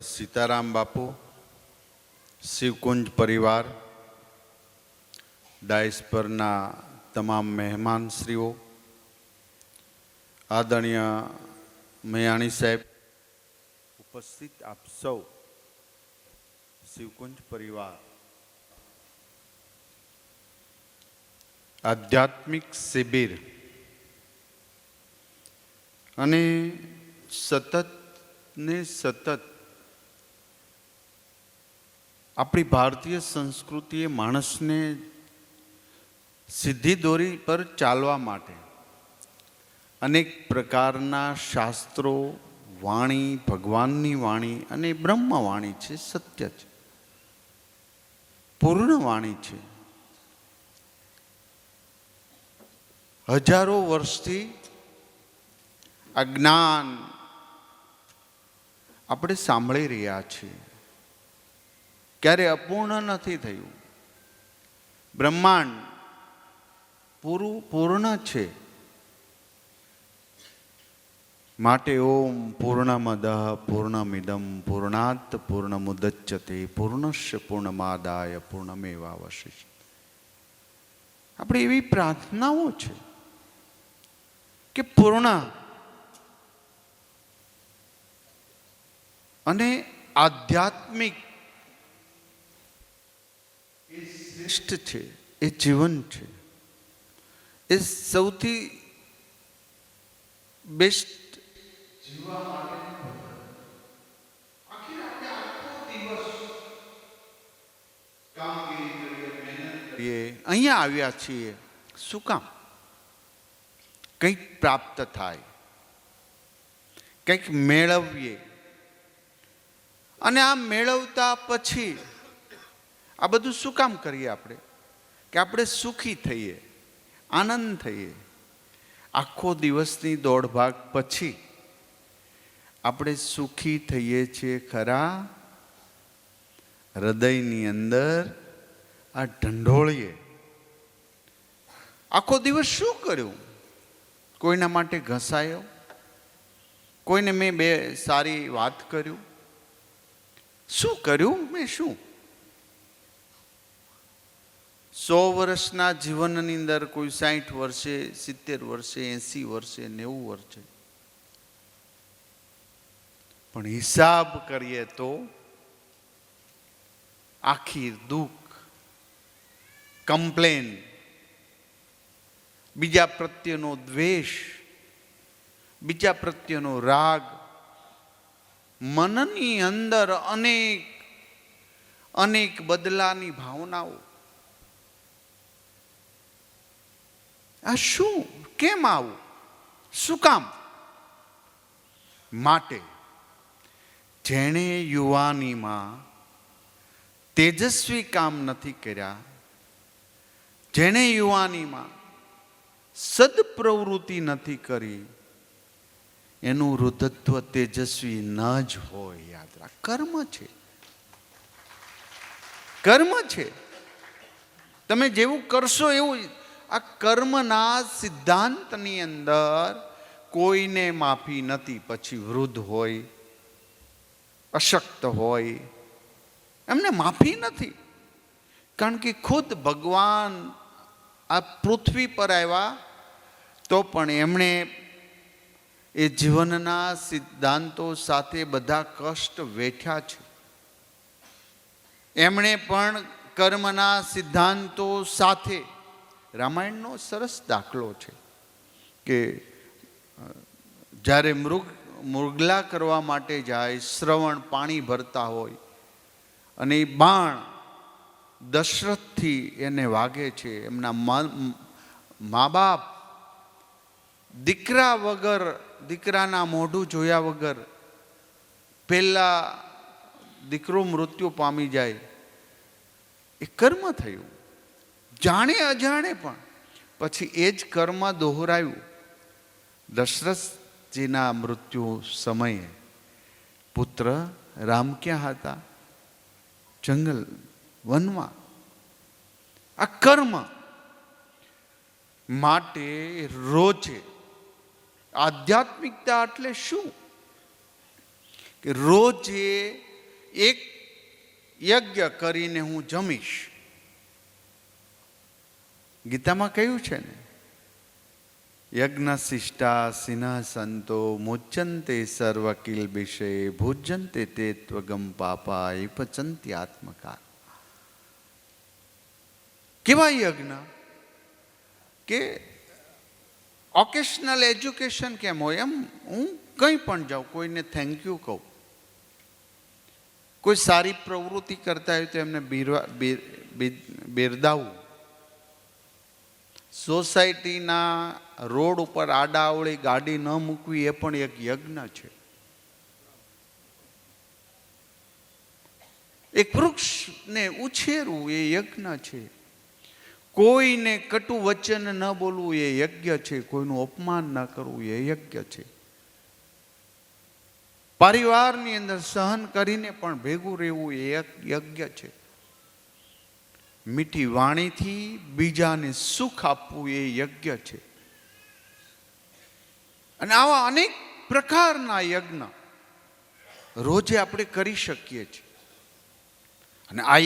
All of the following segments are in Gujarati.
સીતારામ બાપુ, શિવકુંજ પરિવાર, ડાયસ પરના તમામ મહેમાનશ્રીઓ, આદરણીય મયાણી સાહેબ, ઉપસ્થિત આપ સૌ, શિવકુંજ પરિવાર, આધ્યાત્મિક શિબિર અને સતત ને સતત આપણી ભારતીય સંસ્કૃતિએ માણસને સીધી દોરી પર ચાલવા માટે અનેક પ્રકારના શાસ્ત્રો, વાણી, ભગવાનની વાણી અને બ્રહ્મવાણી છે, સત્ય છે, પૂર્ણ વાણી છે. હજારો વર્ષથી આ જ્ઞાન આપણે સાંભળી રહ્યા છીએ. ક્યારે અપૂર્ણ નથી થયું. બ્રહ્માંડ પૂર્ણ છે. માટે ઓમ પૂર્ણમદ પૂર્ણમિદમ પૂર્ણાત પૂર્ણમુદચ્યતે પૂર્ણસ્ય પૂર્ણમાદાય પૂર્ણમેવાવશિષ્યતે. આપણે એવી પ્રાર્થનાઓ છે કે પૂર્ણ અને આધ્યાત્મિક એ શ્રેષ્ઠ છે, એ જીવન છે, એ સૌથી બેસ્ટ જીવવા માટે. અહીંયા આવ્યા છીએ શું કામ? કંઈક પ્રાપ્ત થાય, કંઈક મેળવીએ. અને આ મેળવતા પછી આ બધું શું કામ કરીએ આપણે? કે આપણે સુખી થઈએ, આનંદ થઈએ. આખો દિવસની દોડભાગ પછી આપણે સુખી થઈએ છીએ ખરા? હૃદયની અંદર આ ઢંઢોળીએ. આખો દિવસ શું કર્યું? કોઈના માટે ઘસાયો, કોઈને મેં બે સારી વાત કર્યું. શું કર્યું મેં? શું 100 વર્ષના જીવનની અંદર કોઈ 60 વર્ષે, 70 વર્ષે, 80 વર્ષે, 90 વર્ષે, પણ હિસાબ કરીએ તો આખી દુઃખ, કમ્પ્લેન, બીજા પ્રત્યેનો દ્વેષ, બીજા પ્રત્યેનો રાગ, મનની અંદર અનેક બદલાની ભાવનાઓ. આ શું? કેમ આવું? શું કામ? માટે જેણે યુવાનીમાં તેજસ્વી કામ નથી કર્યા, જેણે યુવાનીમાં સદપ્રવૃત્તિ નથી કરી, એનું વૃદ્ધત્વ તેજસ્વી ન જ હોય. યાદ રાખ, કર્મ છે, કર્મ છે. તમે જેવું કરશો એવું. આ કર્મના સિદ્ધાંતની અંદર કોઈને માફી નથી. પછી વૃદ્ધ હોય, અશક્ત હોય, એમને માફી નથી. કારણ કે ખુદ ભગવાન આ પૃથ્વી પર આવ્યા તો પણ એમણે એ જીવનના સિદ્ધાંતો સાથે બધા કષ્ટ વેઠ્યા છે. એમણે પણ કર્મના સિદ્ધાંતો સાથે, રામાયણનો સરસ દાખલો છે કે જ્યારે મૃગલા કરવા માટે જાય, શ્રવણ પાણી ભરતા હોય અને એ બાણ દશરથથી એને વાગે છે. એમના મા બાપ દીકરા વગર, દીકરાના મોઢું જોયા વગર પહેલા દીકરો મૃત્યુ પામી જાય. એ કર્મ થયું, જાણે અજાણે. પણ પછી એ જ કર્મ દોહરાયું. દશરથજીના મૃત્યુ સમયે પુત્ર રામ ક્યાં હતા? જંગલ, વનમાં. આ કર્મ માટે રોજે આધ્યાત્મિકતા એટલે શું? કે રોજે એક યજ્ઞ કરીને હું જમીશ. ગીતામાં કહ્યું છે ને, યજ્ઞ શિષ્ટા સિંહ સંતો મુચ્યંતે સર્વ કિલ્બિષે ભુજંતે તે ત્વગમ પાપા એ પચંતી આત્મકાર. કેવા યજ્ઞ કે ઓકેશનલ એજ્યુકેશન કેમ હોય એમ, હું કંઈ પણ જાઉં, કોઈને થેન્ક યુ કહું, કોઈ સારી પ્રવૃત્તિ કરતા હોય તો એમને બિરદાવું. સોસાયટીના રોડ ઉપર આડાઅવળી ગાડી ન મૂકવી એ પણ એક યજ્ઞ છે. એક વૃક્ષને ઉછેરવું એ યજ્ઞ છે. કોઈને કટુ વચન ન બોલવું એ યજ્ઞ છે. કોઈનું અપમાન ન કરવું એ યજ્ઞ છે. પરિવારની અંદર સહન કરીને પણ ભેગું રહેવું એ એક યજ્ઞ છે. મીઠી વાણીથી બીજાને સુખ આપવું એ યજ્ઞ છે. અને આવા અનેક પ્રકારના યજ્ઞ રોજે આપણે કરી શકીએ છીએ. અને આ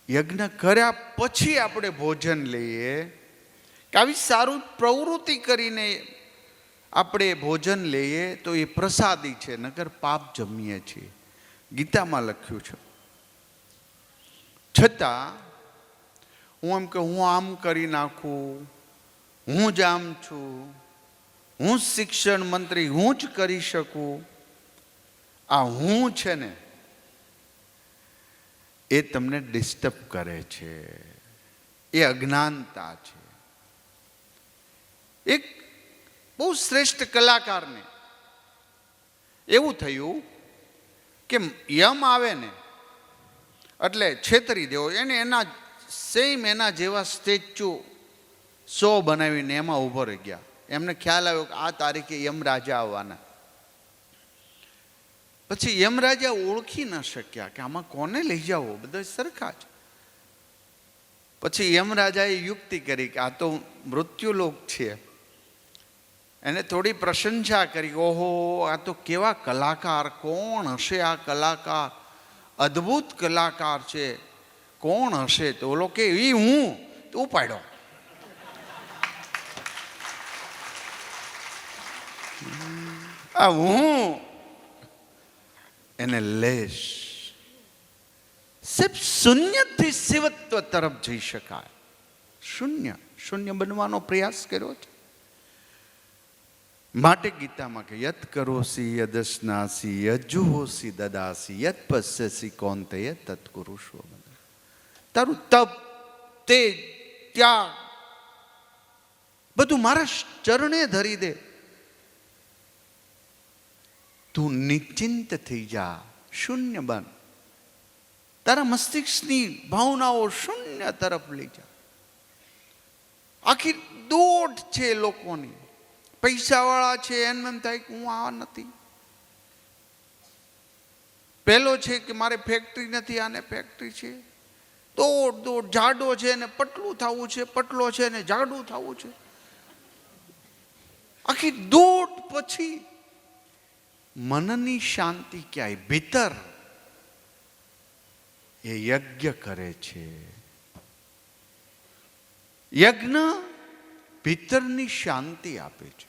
યજ્ઞ કર્યા પછી આપણે ભોજન લઈએ કે આવી સારું પ્રવૃત્તિ કરીને આપણે ભોજન લઈએ તો એ પ્રસાદી છે, નકર પાપ જમીએ છીએ. ગીતામાં લખ્યું છે. છતાં હું એમ કે હું આમ કરી નાખું, હું જ આમ છું, હું શિક્ષણ મંત્રી, હું જ કરી શકું, આ હું છે ને એ તમને ડિસ્ટર્બ કરે છે. એ અજ્ઞાનતા છે. એક બહુ શ્રેષ્ઠ કલાકારને એવું થયું કે યમ આવે ને એટલે છેતરી દેવો, એને એના જેવા સ્ટેચ્યુ 100 બનાવીને એમાં ઊભો રહી ગયા. એમને ખ્યાલ આવ્યો કે આ તારીખે યમરાજા આવવાના. પછી યમરાજા ઓળખી ન શક્યા કે આમાં કોને લઈ જાઓ, બધા સરખા છે. પછી યમરાજાએ યુક્તિ કરી કે આ તો મૃત્યુલોક છે. એને થોડી પ્રશંસા કરી. ઓહો, આ તો કેવા કલાકાર, કોણ હશે આ કલાકાર, અદ્ભુત કલાકાર છે, કોણ હશે? તો ઓલો કે એ હું. તો ઉપાડ્યો. આ હું એને લેશ. સિર્ફ શૂન્યથી શિવત્વ તરફ જઈ શકાય. શૂન્ય બનવાનો પ્રયાસ કર્યો છે. માટે ગીતામાં કે યત કરોસી યદસ્નાસી યજુહોસી દદાસી યત પશ્યસી કૌંતેય તત કુરુષ્વ. તારું તપ, તેજ, ત્યાગ બધું મારા ચરણે ધરી દે. તું નિશ્ચિંત થઈ જા, શૂન્ય બન. તારા મસ્તિષ્કની ભાવનાઓ શૂન્ય તરફ લઈ જા. આખી દોડ છે લોકોની. પૈસાવાળા છે એમ થાય કે હું આ નથી. પેલો છે કે મારે ફેક્ટરી નથી, આને ફેક્ટરી છે. દોડ. જાડો છે ને પટલું થવું છે, પટલો છે ને જાડું થવું છે. આખી દોડ પછી મનની શાંતિ ક્યાંય ભીતર એ યજ્ઞ કરે છે. યજ્ઞ ભીતરની શાંતિ આપે છે.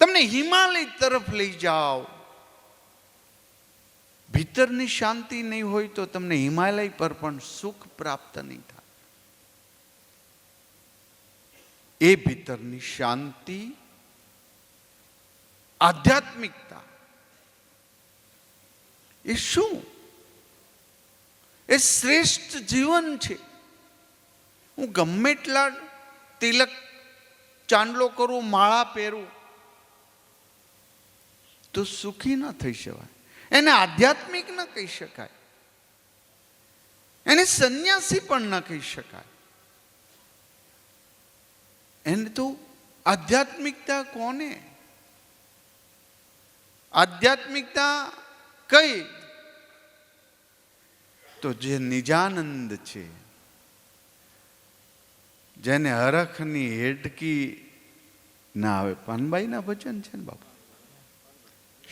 તમને હિમાલય તરફ લઈ જાઓ, ભીતરની શાંતિ નહીં હોય તો તમને હિમાલય પર પણ સુખ પ્રાપ્ત નહીં થાય. એ ભીતરની શાંતિ, આધ્યાત્મિકતા એ શું? એ શ્રેષ્ઠ જીવન છે. હું ગમે એટલા તિલક ચાંદલો કરું, માળા પહેરું તો સુખી ન થઈ શકાય. એને આધ્યાત્મિક ન કહી શકાય. એને સંન્યાસી પણ ન કહી શકાય. એને તો આધ્યાત્મિકતા કોને? આધ્યાત્મિકતા કઈ? તો જે નિજાનંદ છે, જેને હરખની હેડકી ના આવે. પાનબાઈના ભજન છે ને બાપા.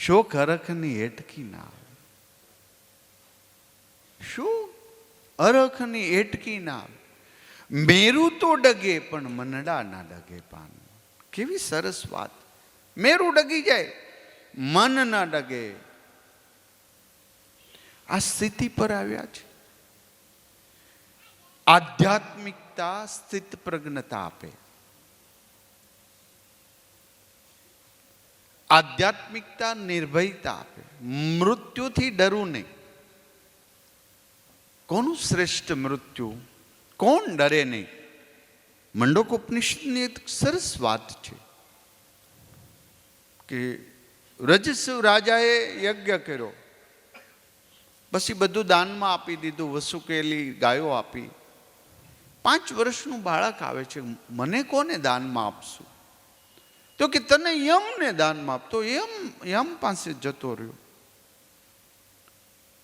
શોક હરખની એટકી ના આવે. શું હરખની એટકી ના આવે. મેરું તો ડગે પણ મનડા ના ડગે પાન. કેવી સરસ વાત. મેરું ડગી જાય, મન ના ડગે. આ સ્થિતિ પર આવ્યા છે. આધ્યાત્મિકતા સ્થિત પ્રજ્ઞતા આપે. આધ્યાત્મિકતા નિર્ભયતા આપે. મૃત્યુથી ડરવું નહીં. કોનું શ્રેષ્ઠ મૃત્યુ? કોણ ડરે નહીં? મંડોકોપનિષદની એક સરસ વાત છે કે રજસુ રાજાએ યજ્ઞ કર્યો, પછી બધું દાનમાં આપી દીધું, વસુકેલી ગાયો આપી. 5 વર્ષનું બાળક આવે છે, મને કોને દાનમાં આપશું? તો કે તને યમને દાનમાં આપતો. યમ પાસે જતો રહ્યો.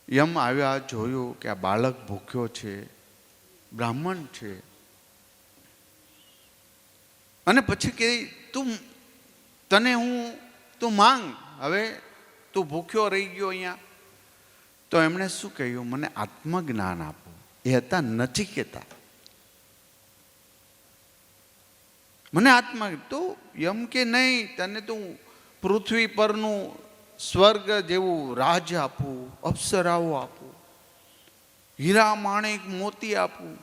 યમ આવ્યા, જોયું કે આ બાળક ભૂખ્યો છે, બ્રાહ્મણ છે, અને પછી કે તું માંગ, હવે તું ભૂખ્યો રહી ગયો અહીંયા. તો એમણે શું કહ્યું? મને આત્મજ્ઞાન આપો. એ હતા નચિકેતા. મને આત્મા. તો એમ કે નહીં, તને તું પૃથ્વી પરનું સ્વર્ગ જેવું રાજ આપું, અપ્સરાઓ આપું, હીરા માણેક મોતી આપું.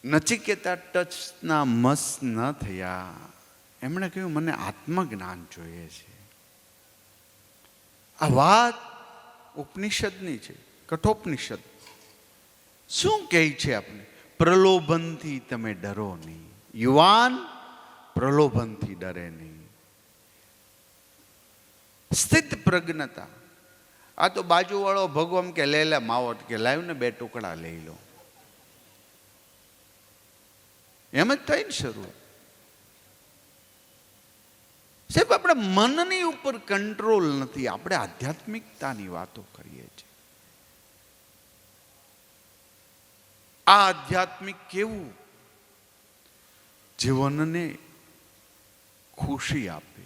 નચિકેતા ટચના મસ ન થયા. એમણે કહ્યું મને આત્મજ્ઞાન જોઈએ છે. આ વાત ઉપનિષદની છે, કઠોપનિષદ. શું કહે છે આપણે? પ્રલોભનથી તમે ડરો નહીં. યુવાન પ્રલોભનથી ડરે નહીં. સ્થિત પ્રજ્ઞતા. આ તો બાજુવાળો ભગવાન કે લે લે માવટ કે લાવ્યું ને 2 ટુકડા લઈ લો, એમ જ થાય ને શરૂ. સાહેબ, આપણે મનની ઉપર કંટ્રોલ નથી. આપણે આધ્યાત્મિકતાની વાતો કરીએ છીએ. આ આધ્યાત્મિક કેવું? જીવનને ખુશી આપે,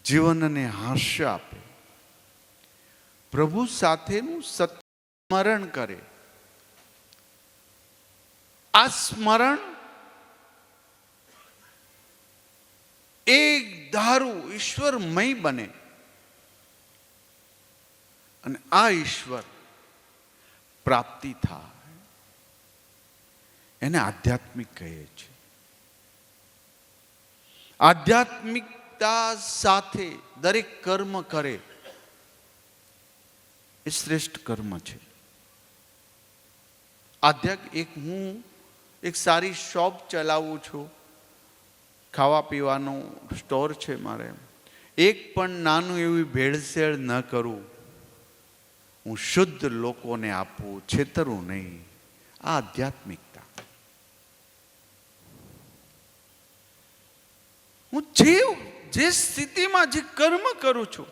જીવનને હાસ્ય આપે, પ્રભુ સાથેનું સ્મરણ કરે. આ સ્મરણ એક ધારું ઈશ્વરમય બને, અને આ ઈશ્વર પ્રાપ્તિ થાય. એને આધ્યાત્મિક કહે છે. આધ્યાત્મિકતા સાથે દરેક કર્મ કરે એ શ્રેષ્ઠ કર્મ છે. હું એક સારી શોપ ચલાવું છું, ખાવા પીવાનું સ્ટોર છે મારે. એક પણ નાનું એવી ભેળસેળ ન કરું. હું શુદ્ધ લોકોને આપું, છેતરું નહીં. આ આધ્યાત્મિકતા. હું જે સ્થિતિમાં જે કર્મ કરું છું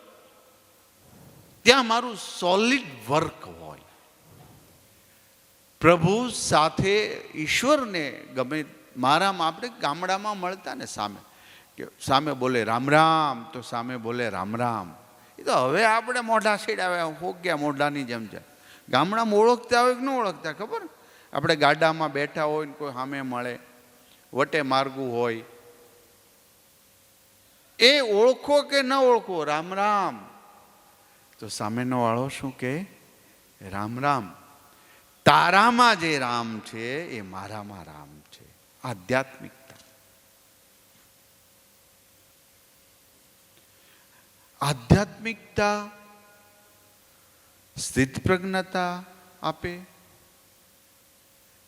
ત્યાં મારું સોલિડ વર્ક હોય. પ્રભુ સાથે ઈશ્વરને ગમે. મારામાં આપણે ગામડામાં મળતા ને સામે બોલે રામ રામ, તો સામે બોલે રામ રામ. એ તો હવે આપણે મોઢા સીડાવ્યા, ફોગ્યા મોઢાની જેમ છે. ગામડામાં ઓળખતા હોય કે ન ઓળખતા ખબર? આપણે ગાડામાં બેઠા હોય ને કોઈ સામે મળે, વટે માર્ગું હોય, એ ઓળખો કે ન ઓળખો, રામ રામ. તો સામેનો વાળો શું કહે? રામ રામ. તારામાં જે રામ છે એ મારામાં રામ છે. આધ્યાત્મિકતા. આધ્યાત્મિકતા સ્થિત પ્રજ્ઞતા આપે,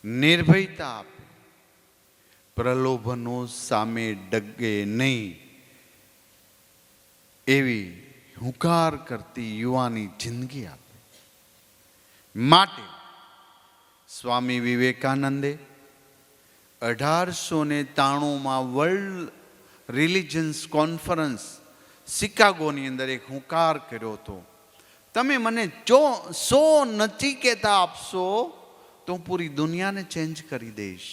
નિર્ભયતા આપે, પ્રલોભનો સામે ડગે નહીં એવી હુંકાર કરતી યુવાની જિંદગી આપે. માટે સ્વામી વિવેકાનંદે 1893 વર્લ્ડ રિલિજન્સ કોન્ફરન્સ શિકાગોની અંદર એક હુંકાર કર્યો હતો. તમે મને 100 નચિકેતા આપશો તો હું પૂરી દુનિયાને ચેન્જ કરી દઈશ.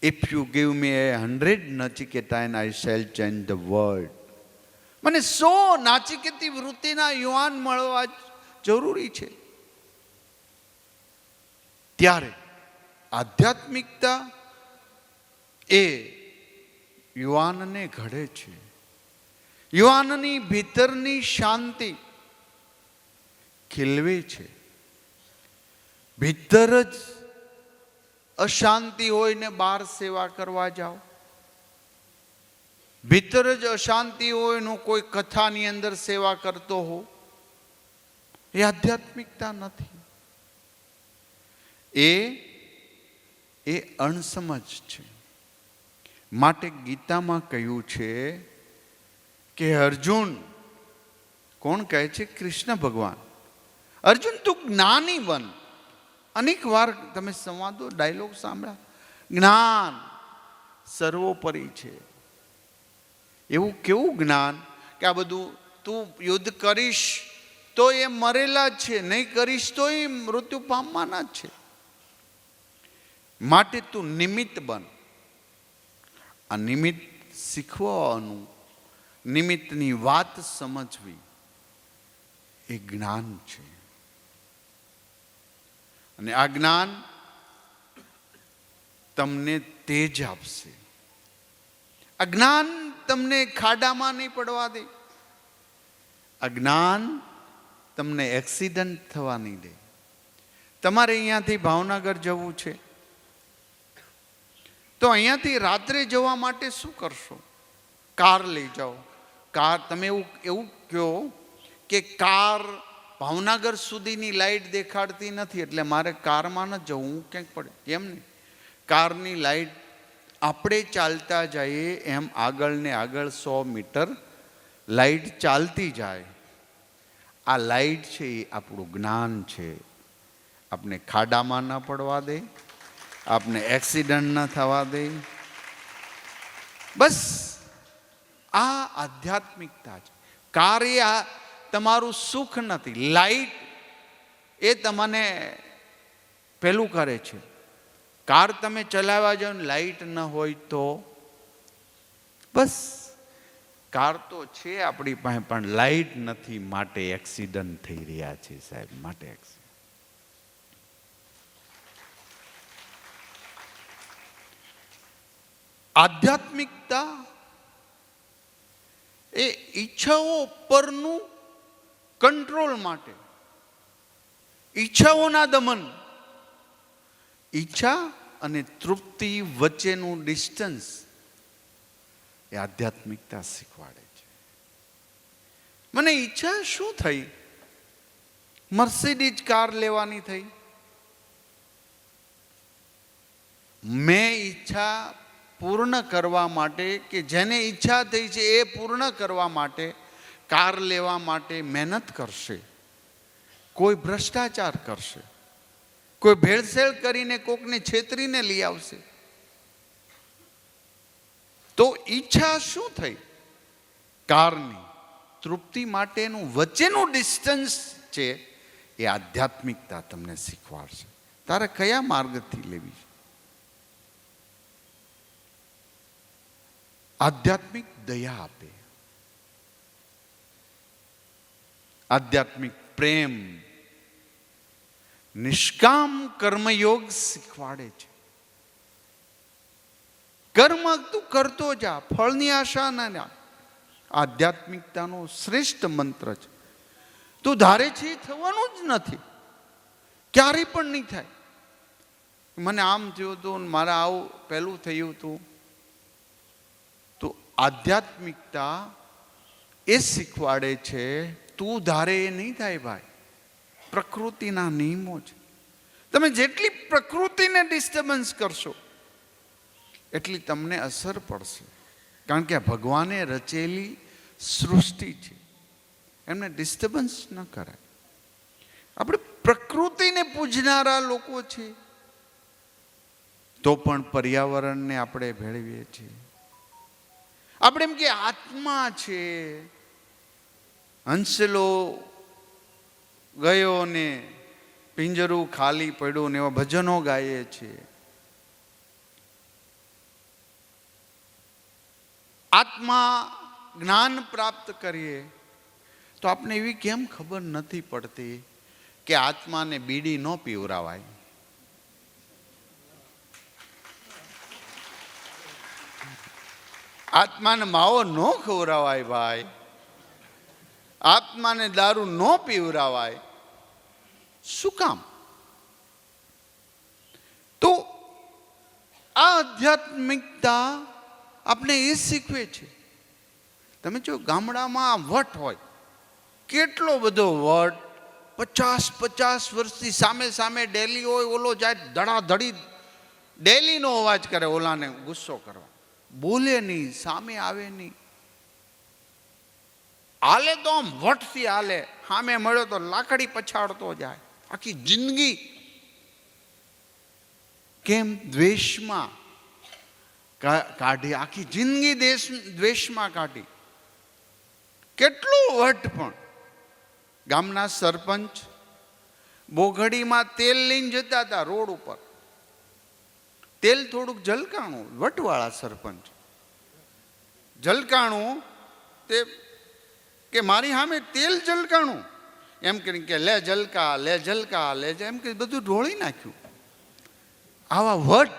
If you give me 100 Nachiketa and I shell change the world. મને 100 નાચિકેતી વૃત્તિના યુવાન મળવા જરૂરી છે. ત્યારે આધ્યાત્મિકતા એ યુવાનને ઘડે છે. યુવાનની ભીતરની શાંતિ ખીલવે છે. ભીતર જ અશાંતિ હોય ને બહાર સેવા કરવા જાઓ, ભીતર જ અશાંતિ હોય નો કોઈ કથાની અંદર સેવા કરતો હો, એ આધ્યાત્મિકતા નથી. એ અણસમજ છે. માટે ગીતામાં કહ્યું છે કે અર્જુન, કોણ કહે છે? કૃષ્ણ ભગવાન. અર્જુન તું જ્ઞાની બન. અનેક વાર તમે સંવાદો ડાયલોગ સાંભળ્યા, જ્ઞાન સર્વોપરી છે. એવું કેવું જ્ઞાન કે આ બધું તું યુદ્ધ કરીશ તો એ મરેલા જ છે, નહીં કરીશ તો એ મૃત્યુ પામવાના જ છે. માટે તું નિમિત્ત બન. આ નિમિત્ત શીખવાનું, નિમિત્તની વાત સમજવી એ જ્ઞાન છે. અને આ જ્ઞાન તમને તેજ આપશે. આ જ્ઞાન તમને ખાડામાં નહીં પડવા દે. આ જ્ઞાન તમને એક્સિડન્ટ થવા નહીં દે. તમારે અહીંયાથી ભાવનગર જવું છે તો અહીંયાથી રાત્રે જવા માટે શું કરશો? કાર લઈ જાઓ. કાર તમે એવું કહો કે કાર ભાવનગર સુધીની લાઈટ દેખાડતી નથી એટલે મારે કારમાં ન જવું, હું ક્યાંક પડે. એમ નહીં, કારની લાઈટ આપણે ચાલતા જઈએ એમ આગળ ને આગળ 100 મીટર લાઈટ ચાલતી જાય. આ લાઈટ છે એ આપણું જ્ઞાન છે. આપણે ખાડામાં ન પડવા દે, આપને એક્સિડન્ટ ન થવા દે. બસ આ આધ્યાત્મિકતા છે. કાર એ તમારું સુખ નથી, લાઈટ એ તમને પેલું કરે છે. કાર તમે ચલાવવા જાઓ ને લાઈટ ન હોય તો બસ કાર તો છે આપણી પાસે પણ લાઈટ નથી, માટે એક્સિડન્ટ થઈ રહ્યા છે સાહેબ. માટે આધ્યાત્મિકતા એ ઈચ્છાઓ પરનું કંટ્રોલ માટે, ઈચ્છાઓના દમન, ઈચ્છા અને તૃપ્તિ વચ્ચેનું ડિસ્ટન્સ એ આધ્યાત્મિકતા શીખવાડે છે. મને ઈચ્છા શું થઈ? મર્સિડીઝ કાર લેવાની થઈ. મેં ઈચ્છા પૂર્ણ કરવા માટે, કે જેને ઈચ્છા થઈ છે એ પૂર્ણ કરવા માટે કાર લેવા માટે મહેનત કરશે. કોઈ ભ્રષ્ટાચાર કરશે, કોઈ ભેળસેળ કરીને કોકને છેતરીને લઈ આવશે. તો ઈચ્છા શું થઈ? કારની તૃપ્તિ માટેનું વચ્ચેનું ડિસ્ટન્સ છે એ આધ્યાત્મિકતા તમને શીખવાડશે. તારે કયા માર્ગથી લેવી છે? આધ્યાત્મિક દયા આપે, આધ્યાત્મિક પ્રેમ, નિષ્કામ કર્મયોગ શીખવાડે છે. કર્મ તું કરતો જા, ફળની આશા ના. આધ્યાત્મિકતાનો શ્રેષ્ઠ મંત્ર છે. તું ધારે છે એ થવાનું જ નથી, ક્યારેય પણ નહીં થાય. મને આમ થયું હતું, મારે આવું પહેલું થયું હતું. તો આધ્યાત્મિકતા એ શીખવાડે છે તું ધારે એ નહીં થાય ભાઈ. પ્રકૃતિના નિયમો છે. તમે જેટલી પ્રકૃતિને ડિસ્ટર્બન્સ કરશો એટલી તમને અસર પડશે. કારણ કે આ ભગવાને રચેલી સૃષ્ટિ છે, એમને ડિસ્ટર્બન્સ ન કરાય. આપણે પ્રકૃતિને પૂજનારા લોકો છે તો પણ પર્યાવરણને આપણે ભેળવીએ છીએ. આપણે એમ કે આત્મા છે, હંસલો ગયો ને પિંજરું ખાલી પડ્યું ને એવા ભજનો ગાઈએ છીએ. આત્મા જ્ઞાન પ્રાપ્ત કરીએ તો આપણે એવી કેમ ખબર નથી પડતી કે આત્માને બીડી ન પીવરાવાય? આત્માને માવો ન ખવરાવાય ભાઈ, આત્માને દારૂ ન પીવરાવાય. શું કામ? તો આ આધ્યાત્મિકતા આપણે એ શીખવે છે. તમે જો ગામડામાં વટ હોય, કેટલો બધો વટ, 50 વર્ષથી સામે સામે ડેલી હોય, ઓલો જાય ધડાધડી ડેલીનો અવાજ કરે ઓલાને ગુસ્સો કરવા, બોલે નહીં, સામે આવે નહીં. હાલે તો આમ વટથી હાલે, સામે મળ્યો તો લાકડી પછાડતો જાય આખી જિંદગી. કેમ? દ્વેષમાં કાઢી, આખી જિંદગી દ્વેષમાં કાઢી. કેટલું વટ! પણ ગામના સરપંચ બોઘડીમાં તેલ લઈને જતા હતા રોડ ઉપર, તેલ થોડુંક જલકાણું, વટવાળા સરપંચ જલકાણું, તે કે મારી સામે તેલ જલકાણું, એમ કરીને કે લે જલકા, લે જલકા, લે, એમ કે બધું ઢોળી નાખ્યું. આવા વટ,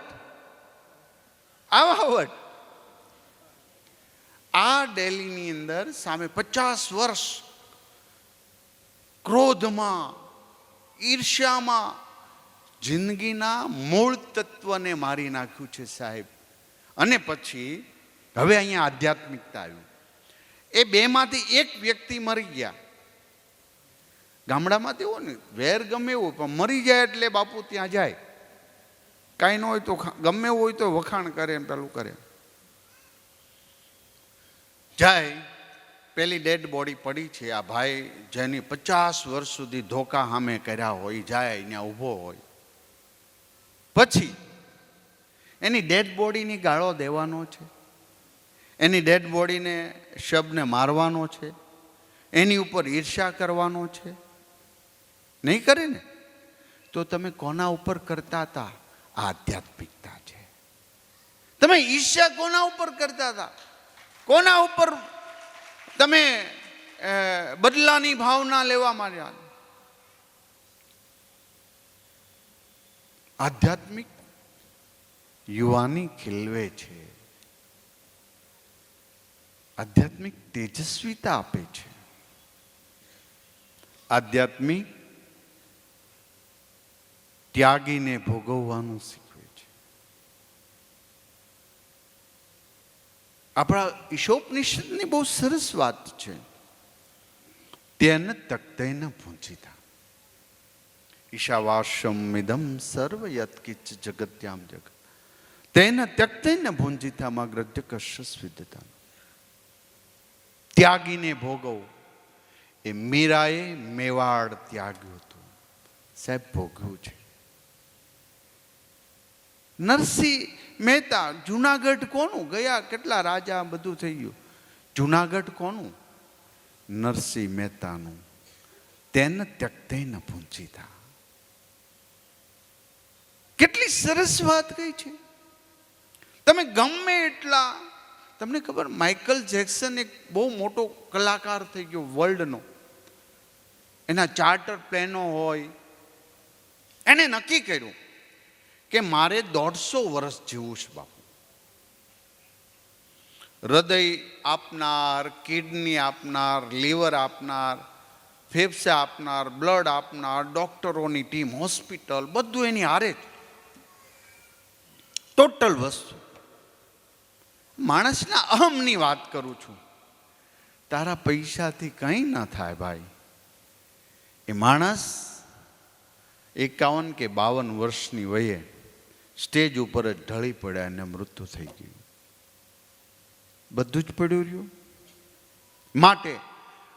આવા વટ. આ ડેલીની અંદર સામે 50 વર્ષ ક્રોધમાં, ઈર્ષ્યામાં જિંદગીના મૂળ તત્વને મારી નાખ્યું છે સાહેબ. અને પછી હવે અહીંયા આધ્યાત્મિકતા આવ્યું. એ બેમાંથી એક વ્યક્તિ મરી ગયા. ગામડામાં તેવો ને વેર ગમે એવું, પણ મરી જાય એટલે બાપુ ત્યાં જાય. કાંઈ ન હોય તો ગમે એવું હોય તો વખાણ કરે, એમ પેલું કરે. જાય, પેલી ડેડ બોડી પડી છે. આ ભાઈ જેની 50 વર્ષ સુધી ધોકા સામે કર્યા હોય, જાય અહીંયા ઊભો હોય. પછી એની ડેડ બોડીની ગાળો દેવાનો છે, એની ડેડ બોડીને શબને મારવાનો છે, એની ઉપર ઈર્ષ્યા કરવાનો છે. નહીં કરે ને તો તમે કોના ઉપર કરતા હતા? આધ્યાત્મિકતા છે. તમે ઈર્ષ્યા કોના ઉપર કરતા હતા? કોના ઉપર તમે બદલાની ભાવના લેવા માંડ્યા? આધ્યાત્મિક યુવાની ખીલવે છે, આધ્યાત્મિક તેજસ્વીતા આપે છે, આધ્યાત્મિક ત્યાગીને ભોગવવાનું શીખવે છે. આપણા ઈશોપનિષદની બહુ સરસ વાત છે. તેન તક્તેન ભુંજિતા ઈશાવાસ્યમિદમ સર્વ યત્કિચ જગત્યામ જગત તેન ત્યક્તેન ભુંજિતામાં ગ્રદ્ય કશ્ય સ્વિદ્યતા. ત્યાગીને ભોગવો. એ મીરાએ મેવાડ ત્યાગ્યું હતું સાહેબ, ભોગવ્યું છે. નરસિંહ મહેતા, જુનાગઢ કોનું? ગયા કેટલા રાજા બધું થઈ ગયું. જુનાગઢ કોનું? નરસિંહ મહેતાનું. તેન ત્યક્તેન ભુંજિતા. કેટલી સરસ વાત કહી છે. તમે ગમે એટલા, તમને ખબર, માઇકલ જેક્સન એક બહુ મોટો કલાકાર થઈ ગયો વર્લ્ડનો. એના ચાર્ટર પ્લેનો હોય. એને નક્કી કર્યું કે મારે 150 વર્ષ જીવવું છે બાપુ. હૃદય આપનાર, કિડની આપનાર, લીવર આપનાર, ફેફસા આપનાર, બ્લડ આપનાર, ડોક્ટરોની ટીમ, હોસ્પિટલ, બધું એની હારે જ. ટોટલ વસ્તુ. માણસના અહમની વાત કરું છું. તારા પૈસાથી કંઈ ના થાય ભાઈ. એ માણસ 51 કે 52 વર્ષની વયે સ્ટેજ ઉપર જ ઢળી પડ્યા અને મૃત્યુ થઈ ગયું. બધું જ પડ્યું રહ્યું. માટે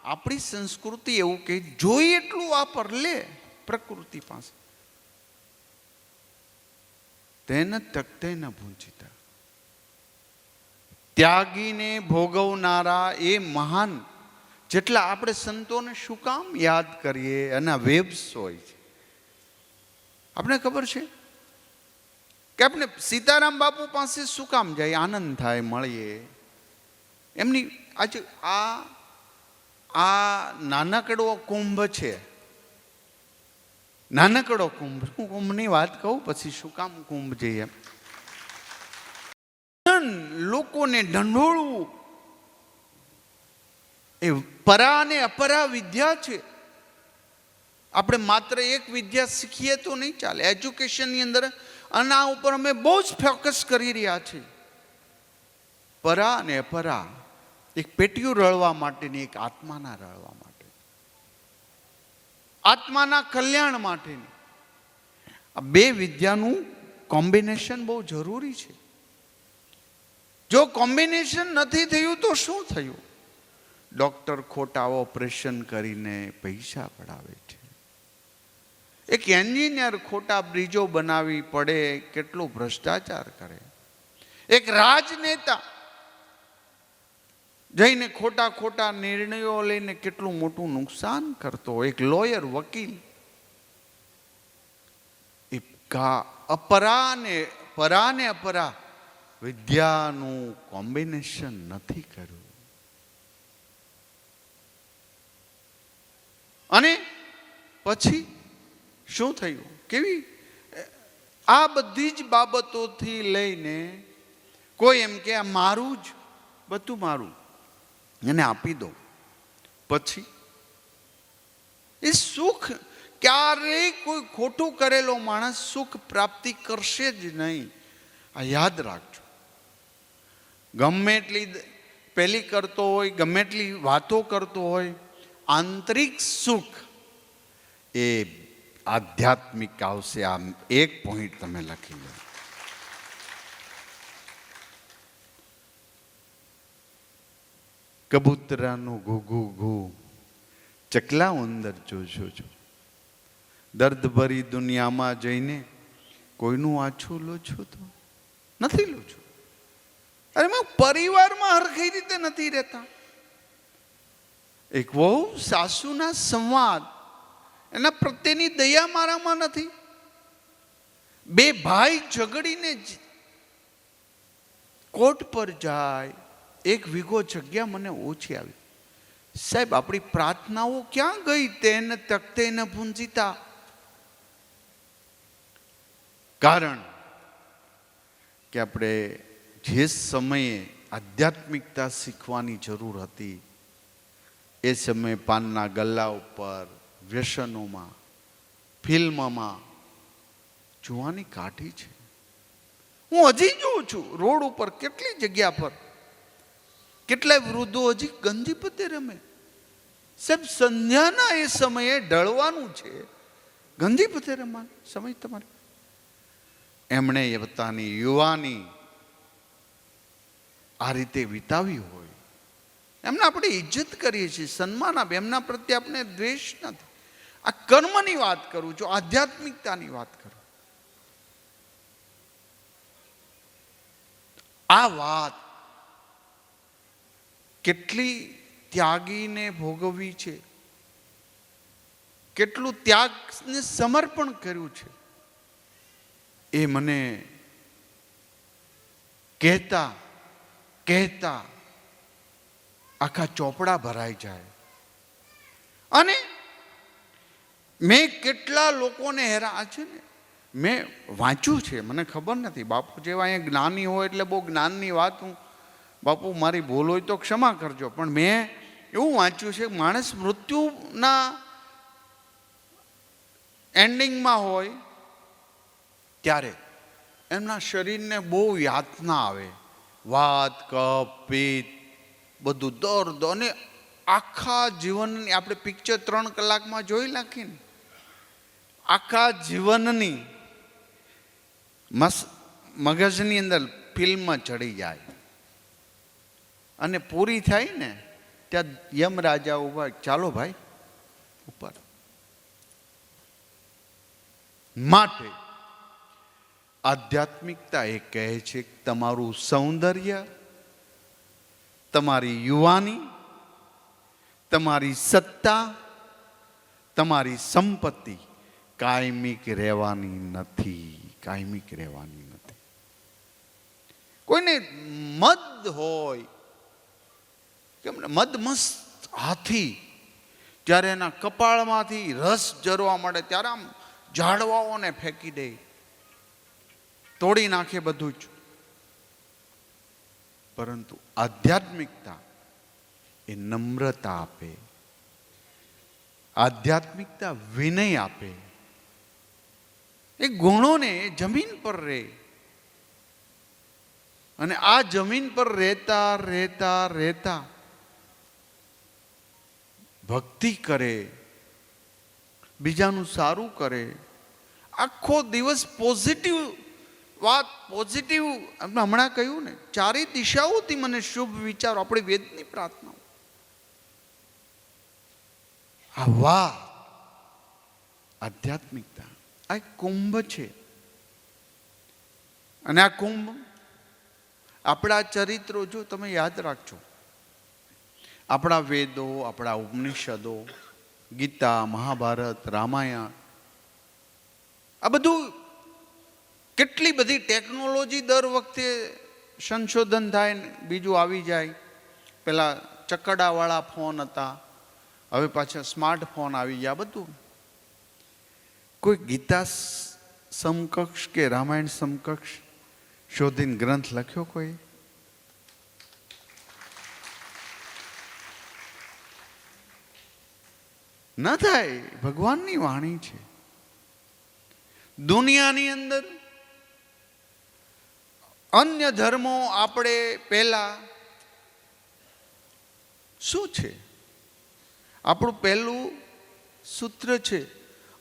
આપણી સંસ્કૃતિ એવું કે જોઈ એટલું વાપર લે પ્રકૃતિ પાસે. તેને તકતે ન ભૂંચિતા. ત્યાગીને ભોગવનારા એ મહાન. જેટલા આપણે સંતોને શું કામ યાદ કરીએ? એના વેબ્સ હોય છે. આપણે ખબર છે કે આપણે સીતારામ બાપુ પાસે શું કામ જાય? આનંદ થાય, મળીએ. એમની આજે આ નાનકડો કુંભ છે, નાનકડો કુંભ. હું કુંભની વાત કહું પછી શું કામ કુંભ જઈએ. લોકોને ઢંઢોળવું એ પરા અને અપરા વિદ્યા છે. આપણે માત્ર એક વિદ્યા શીખીએ તો નહીં ચાલે. એજ્યુકેશનની અંદર અને આ ઉપર અમે બહુ જ ફોકસ કરી રહ્યા છીએ. પરા અને અપરા, એક પેટીયું રળવા માટેની, એક આત્માના રળવા માટે, આત્માના કલ્યાણ માટેની. આ બે વિદ્યાનું કોમ્બિનેશન બહુ જરૂરી છે. જો કોમ્બિનેશન નથી થયું તો શું થયું? ડોક્ટર ખોટા ઓપરેશન કરીને પૈસા પડાવે છે. એક એન્જિનિયર ખોટા બ્રિજો બનાવી પડે કેટલો ભ્રષ્ટાચાર કરે. એક રાજનેતા જઈને ખોટા ખોટા નિર્ણયો લઈને કેટલું મોટું નુકસાન કરતો. એક લોયર, વકીલ. એ પરા ને અપરા વિદ્યાનું કોમ્બિનેશન નથી કર્યું. અને પછી શું થયું? કેવી આ બધી જ બાબતોથી લઈને કોઈ એમ કે આ મારું જ, બધું મારું, એને આપી દો. પછી એ સુખ ક્યારેય કોઈ ખોટું કરેલો માણસ સુખ પ્રાપ્તિ કરશે જ નહીં. આ યાદ રાખજો. ગમે એટલી પેલી કરતો હોય, ગમે એટલી વાતો કરતો હોય, આંતરિક સુખ એ આધ્યાત્મિક આવશે. આ એક પોઈન્ટ તમે લખી લો. કબૂતરાનું ઘૂ ઘૂ, ચકલા ઉંદર જોજો છો. દર્દ ભરી દુનિયામાં જઈને કોઈનું આછું લો છો તો નથી લો છો. અરે મેં પરિવારમાં હરખી રીતે નથી રહેતા. એક વહુ સાસુના સંવાદ, એના પ્રત્યેની દયા મારામાં નથી. બે ભાઈ ઝઘડીને કોર્ટ પર જાય, 1 વીઘો જગ્યા મને ઓછી આવી. સાહેબ, આપણી પ્રાર્થનાઓ ક્યાં ગઈ? તેને તકતે ન પૂંજીતા. કારણ કે આપણે જે સમયે આધ્યાત્મિકતા શીખવાની જરૂર હતી એ સમયે પાનના ગલ્લા ઉપર, વ્યસનોમાં, ફિલ્મમાં જોવાની કાઢી છે. હું હજી જોઉં છું રોડ ઉપર કેટલી જગ્યા પર કેટલાય વૃદ્ધો હજી ગંજી પત્તે રમે. સાહેબ, સંધ્યાના એ સમયે ઢળવાનું છે, ગંજી પત્તે રમવાનો સમય તમારે. એમણે પોતાની યુવાની આ રીતે વિતાવી હોય, એમને આપણે ઇજ્જત કરીએ છીએ, સન્માન આપે, એમના પ્રત્યે આપણે દ્વેષ નથી. આ કર્મની વાત કરું છું, આધ્યાત્મિકતાની વાત કરું. આ વાત કેટલી ત્યાગીને ભોગવવી છે, કેટલું ત્યાગને સમર્પણ કર્યું છે, એ મને કહેતા કહેતા આખા ચોપડા ભરાઈ જાય. અને મેં કેટલા લોકોને હેરાન છે ને, મેં વાંચ્યું છે, મને ખબર નથી. બાપુ જેવા અહીંયા જ્ઞાની હોય એટલે બહુ જ્ઞાનની વાત, હું બાપુ મારી ભૂલ હોય તો ક્ષમા કરજો, પણ મેં એવું વાંચ્યું છે, માણસ મૃત્યુના એન્ડિંગમાં હોય ત્યારે એમના શરીરને બહુ યાતના આવે, વાત, કફ, પિત્ત, બધું દર્દ, અને આખા જીવનની આપણે પિક્ચર 3 કલાકમાં જોઈ નાખીને આખા જીવનની મગજની અંદર ફિલ્મ ચડી જાય અને પૂરી થાય ને ત્યાં યમરાજા ઉભા, ચાલો ભાઈ ઉપર. માટે આધ્યાત્મિકતા એ કહે છે કે તમારું સૌંદર્ય, તમારી યુવાની, તમારી સત્તા, તમારી સંપત્તિ કાયમિક રહેવાની નથી. કાયમિક રહેવાની નથી. કોઈને મદ હોય કે મદમસ્ત હાથી જ્યારે એના કપાળમાંથી રસ જરવા મળે ત્યારે આમ ઝાડવાઓને ફેંકી દે, તોડી નાખે બધું જ. પરંતુ આધ્યાત્મિકતા એ નમ્રતા આપે, આધ્યાત્મિકતા વિનય આપે, એ ગુણોને જમીન પર રહે. અને આ જમીન પર રહેતા રહેતા રહેતા ભક્તિ કરે, બીજાનું સારું કરે, આખો દિવસ પોઝિટિવ વાત, પોઝિટિવ. હમણાં કહ્યું ને, ચારે દિશાઓથી મને શુભ વિચારો, આપણે વેદની પ્રાર્થના. આ વાહ આધ્યાત્મિકતા, આ એક કુંભ છે. અને આ કુંભ આપણા ચરિત્રો જો તમે યાદ રાખજો, આપણા વેદો, આપણા ઉપનિષદો, ગીતા, મહાભારત, રામાયણ, આ બધું કેટલી બધી ટેકનોલોજી દર વખતે સંશોધન થાય ને બીજું આવી જાય. પેલા ચકડાવાળા ફોન હતા, હવે પાછા સ્માર્ટફોન આવી ગયા. બધું કોઈ ગીતા સમકક્ષ કે રામાયણ સમકક્ષ શોધીને ગ્રંથ લખ્યો કોઈ? ન થાય. ભગવાનની વાણી છે. દુનિયાની અંદર અન્ય ધર્મો આપણે પહેલા શું છે? આપણું પહેલું સૂત્ર છે,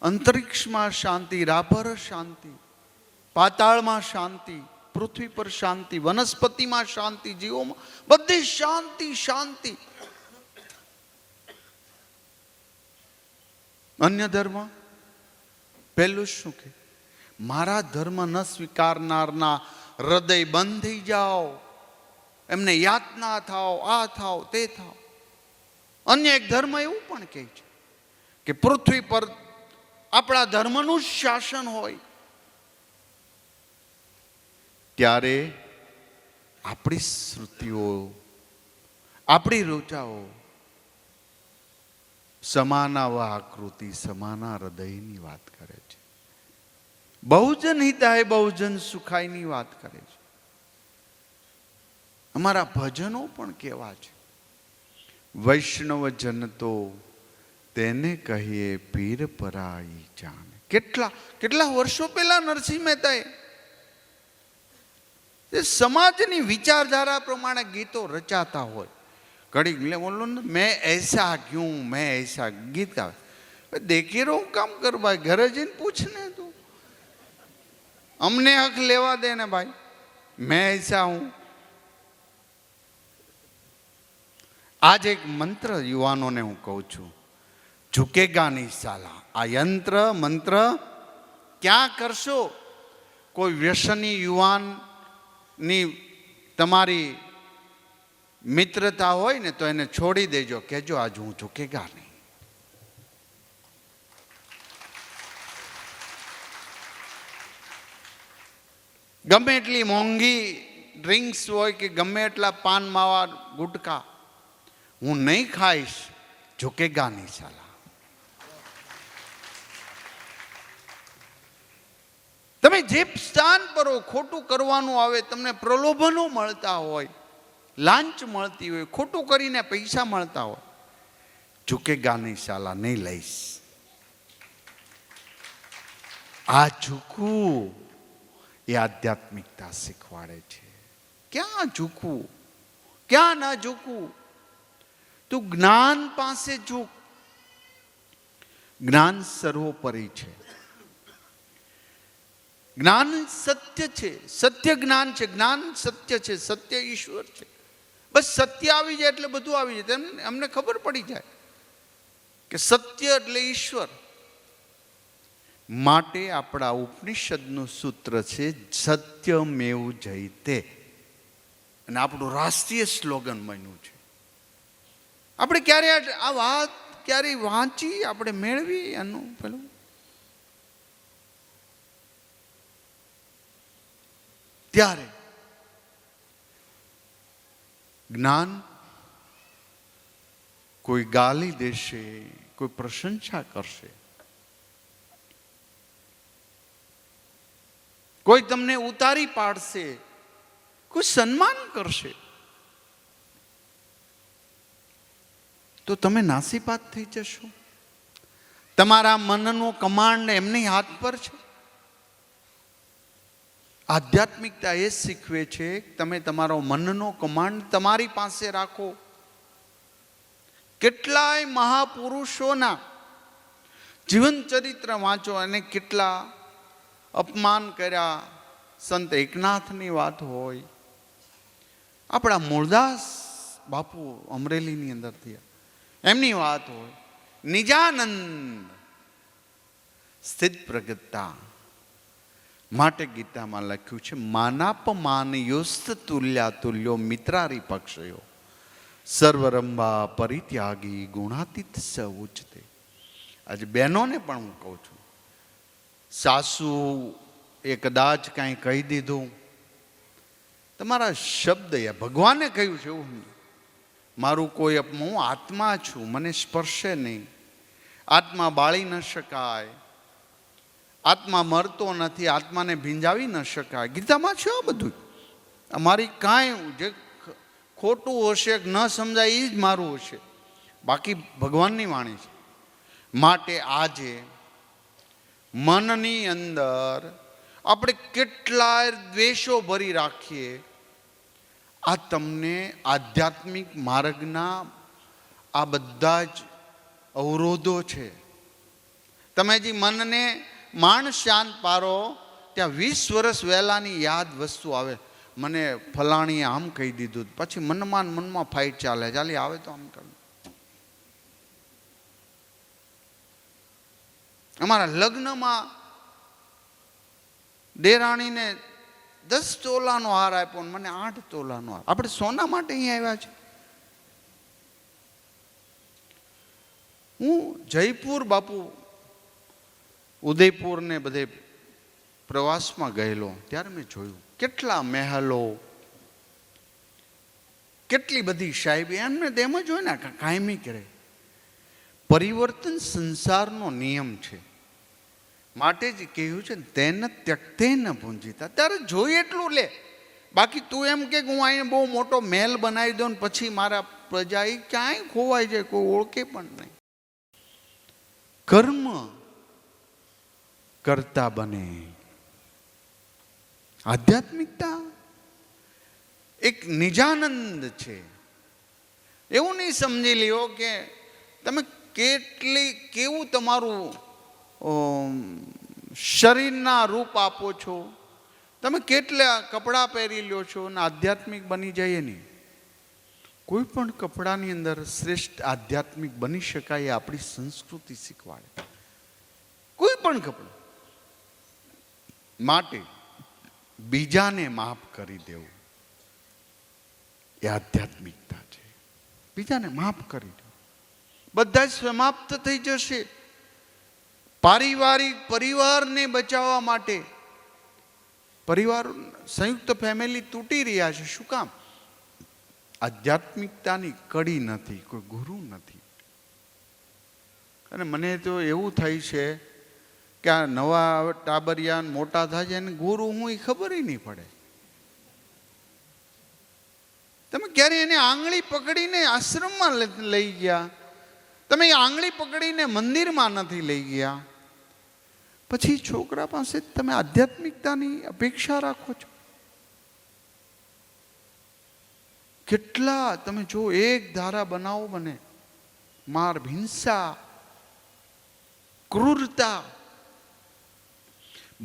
અંતરિક્ષમાં શાંતિ, રાભર શાંતિ, પાતાળમાં શાંતિ, પૃથ્વી પર શાંતિ, વનસ્પતિમાં શાંતિ, જીવોમાં બધી શાંતિ શાંતિ. અન્ય ધર્મ પહેલું શું કે? મારા ધર્મ ન સ્વીકારનારના હૃદય બંધ થઈ જાઓ, એમને યાતના થાવ, આ થાવ, તે થાવ. અન્ય એક ધર્મ એવું પણ કહે છે કે પૃથ્વી પર આપણા ધર્મનું જ શાસન હોય. ત્યારે આપણી શ્રુતિઓ, આપણી રુચાઓ સમાના વા આકૃતિ, સમાના હૃદયની વાત કરે છે. બહુજન હિતાય બહુજન સુખાયની વાત કરે છે. અમારા ભજનો પણ કેવા છે, વૈષ્ણવ જન તો તેને કહીએ પીર પરાઈ જાણે. કેટલા વર્ષો પહેલા નરસિંહ મહેતાએ સમાજની વિચારધારા પ્રમાણે ગીતો રચાતા હોય. ઘડીક બોલો ને, મેં એસા ક્યું, મેં એસા ગીત આવે. દેખી રહો કામ કર ભાઈ, ઘરે જઈને પૂછ ને તું, અમને હક લેવા દે ને ભાઈ. મેં એસા હું. આજ એક મંત્ર યુવાનોને હું કહું છું, ઝુકેગા નહીં સાલા. આ યંત્ર મંત્ર ક્યાં કરશો? કોઈ વ્યસની યુવાનની તમારી મિત્રતા હોય ને તો એને છોડી દેજો, કહેજો આજ હું ઝુકેગા નહીં. ગમે એટલી મોંઘી ડ્રિંક્સ હોય કે ગમે એટલા પાન માવા ગુટકા, હું નહીં ખાઈશ, ઝુકેગા નહીં સાલા. તમે જે સ્થાન પર હો, ખોટું કરવાનું આવે, તમને પ્રલોભનો મળતા હોય, લાંચ મળતી હોય, ખોટું કરીને પૈસા મળતા હોય, ઝુકેગા નહીં સાલા, નહીં લઈશ. આ ઝૂકવું એ આધ્યાત્મિકતા શીખવાડે છે. ક્યાં ઝૂકવું, ક્યાં ના ઝૂકવું? તું જ્ઞાન પાસે ઝૂક. જ્ઞાન સર્વોપરી છે. જ્ઞાન સત્ય છે, સત્ય જ્ઞાન છે. જ્ઞાન સત્ય છે, સત્ય ઈશ્વર છે. બસ સત્ય આવી જાય એટલે બધું આવી જાય. અમને ખબર પડી જાય કે સત્ય એટલે ઈશ્વર. માટે આપણા ઉપનિષદનું સૂત્ર છે સત્યમેવ જયતે, અને આપણું રાષ્ટ્રીય સ્લોગન બન્યું છે. આપણે ક્યારે આ વાત ક્યારે વાંચી, આપણે મેળવી એનું પેલું ત્યારે જ્ઞાન કોઈ ગાલી દેશે, કોઈ પ્રશંસા કરશે, કોઈ તમને ઉતારી પાડશે, કોઈ સન્માન કરશે, તો તમે નાસીપાત થઈ જશો. તમારા મનનો કમાન્ડ એમની હાથ પર છે. આધ્યાત્મિકતા એ શીખવે છે કે તમે તમારો મનનો કમાન્ડ તમારી પાસે રાખો. કેટલાય મહાપુરુષોના જીવન ચરિત્ર વાંચો અને કેટલા અપમાન કર્યા. સંત એકનાથની વાત હોય, આપણા મૂળદાસ બાપુ અમરેલીની અંદર થયા એમની વાત હોય, નિજાનંદ સ્થિત પ્રગટતા માટે ગીતામાં લખ્યું છે, માનાપમાન યોસ્ત તુલ્યા તુલ્યો મિત્રારી પક્ષયો સર્વરંભા પરિત્યાગી ગુણાતીત સ ઉચ્ચતે. આજે બહેનોને પણ હું કહું છું, સાસુ એ કદાચ કાંઈ કહી દીધું, તમારા શબ્દ ભગવાને કહ્યું છે એવું, મારું કોઈ હું આત્મા છું, મને સ્પર્શે નહીં, આત્મા બાળી ન શકાય, આત્મા મરતો નથી, આત્માને ભીંજાવી ન શકાય. ગીતામાં છે આ બધું. અમારી કાંઈ જે ખોટું હશે ન સમજાય એ જ મારું હશે, બાકી ભગવાનની વાણી છે. માટે આજે મનની અંદર આપણે કેટલાય દ્વેષો ભરી રાખીએ. આ તમને આધ્યાત્મિક માર્ગના આ બધા જ અવરોધો છે. તમે જે મનને માંડ શાંત પારો, ત્યાં 20 વર્ષ વહેલાની યાદ વસ્તુ આવે. મને ફલાણીએ આમ કહી દીધું, પછી મનમાં ફાઇટ ચાલે, ચાલી આવે તો આમ કરું. અમારા લગ્નમાં દેરાણીને 10 તોલાનો હાર આપ્યો, મને 8 તોલાનો હાર. આપણે સોના માટે અહીં આવ્યા છે. હું જયપુર બાપુ ઉદયપુર ને બધે પ્રવાસમાં ગયેલો, ત્યારે મેં જોયું કેટલા મહેલો, કેટલી બધી સાહેબી. એમને તેમ જ હોય ને, કાયમી કરે. પરિવર્તન સંસારનો નિયમ છે. માટે જ કહ્યું છે તેને ત્યક્તે ન પૂંજીતા. ત્યારે જોઈ એટલું લે. બાકી તું એમ કે હું અહીં બહુ મોટો મહેલ બનાવી દઉં ને પછી મારા પ્રજા એ ક્યાંય ખોવાઈ જાય, કોઈ ઓળખે પણ નહીં. કર્મ કરતા બને. આધ્યાત્મિકતા એક નિજાનંદ છે. એવું નહીં સમજી લ્યો કે તમે કેવું તમારું શરીરના રૂપ આપો છો, તમે કેટલા કપડાં પહેરી લ્યો છો ને આધ્યાત્મિક બની જાય નહીં. કોઈ પણ કપડાની અંદર શ્રેષ્ઠ આધ્યાત્મિક બની શકાય એ આપણી સંસ્કૃતિ શીખવાડે. કોઈ પણ કપડું. માટે બીજાને માફ કરી દેવું એ આધ્યાત્મિકતા છે. બીજાને માફ કરી દેવું, બધા સમાપ્ત થઈ જશે. પરિવારને બચાવવા માટે પરિવાર સંયુક્ત ફેમિલી તૂટી રહ્યા છે. શું કામ? આધ્યાત્મિકતાની કડી નથી, કોઈ ગુરુ નથી. અને મને તો એવું થાય છે કે આ નવા ટાબરિયા મોટા થાય છે અને ગુરુ હું એ ખબર નહીં પડે. તમે ક્યારે એને આંગળી પકડીને આશ્રમમાં લઈ ગયા, તમે એ આંગળી પકડીને મંદિરમાં નથી લઈ ગયા, પછી છોકરા પાસે તમે આધ્યાત્મિકતાની અપેક્ષા રાખો છો. કેટલા તમે જો એક ધારા બનાવો બને, માર, હિંસા, ક્રૂરતા,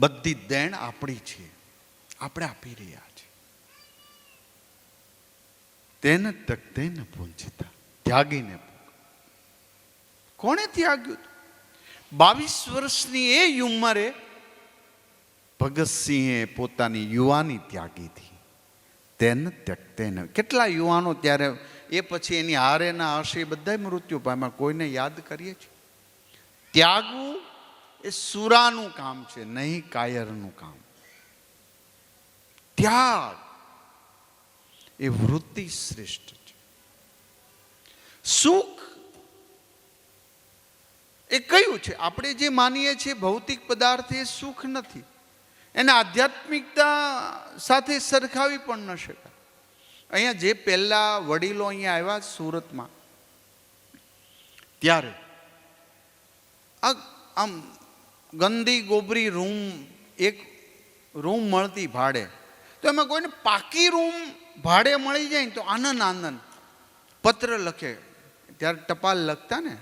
બધી દેણ આપણી છે, આપણે આપી રહ્યા છે. તેને તકતે ન પૂંજતા, ત્યાગીને. કોણે ત્યાગ્યું? 22 વર્ષની એ ઉંમરે ભગતસિંહે પોતાની યુવાની ત્યાગી હતી. તેને ત્યક્તે ન. કેટલા યુવાનો ત્યારે એ પછી એની હારે ના હશે, બધા મૃત્યુ પામ્યા. કોઈને યાદ કરીએ છીએ? ત્યાગવું એ સુરાનું કામ છે, નહીં કાયરનું કામ. ત્યાગ એ વૃત્તિ શ્રેષ્ઠ છે. સુખ એ કયું છે? આપણે જે માનીએ છીએ ભૌતિક પદાર્થ એ સુખ નથી, એને આધ્યાત્મિકતા સાથે સરખાવી પણ ન શકાય. અહીંયા જે પહેલા વડીલો અહીંયા આવ્યા સુરતમાં, ત્યારે આમ ગંદી ગોબરી રૂમ, એક રૂમ મળતી ભાડે, તો એમાં કોઈને પાકી રૂમ ભાડે મળી જાય ને તો આનંદ આનંદ. પત્ર લખે, ત્યારે ટપાલ લખતા ને,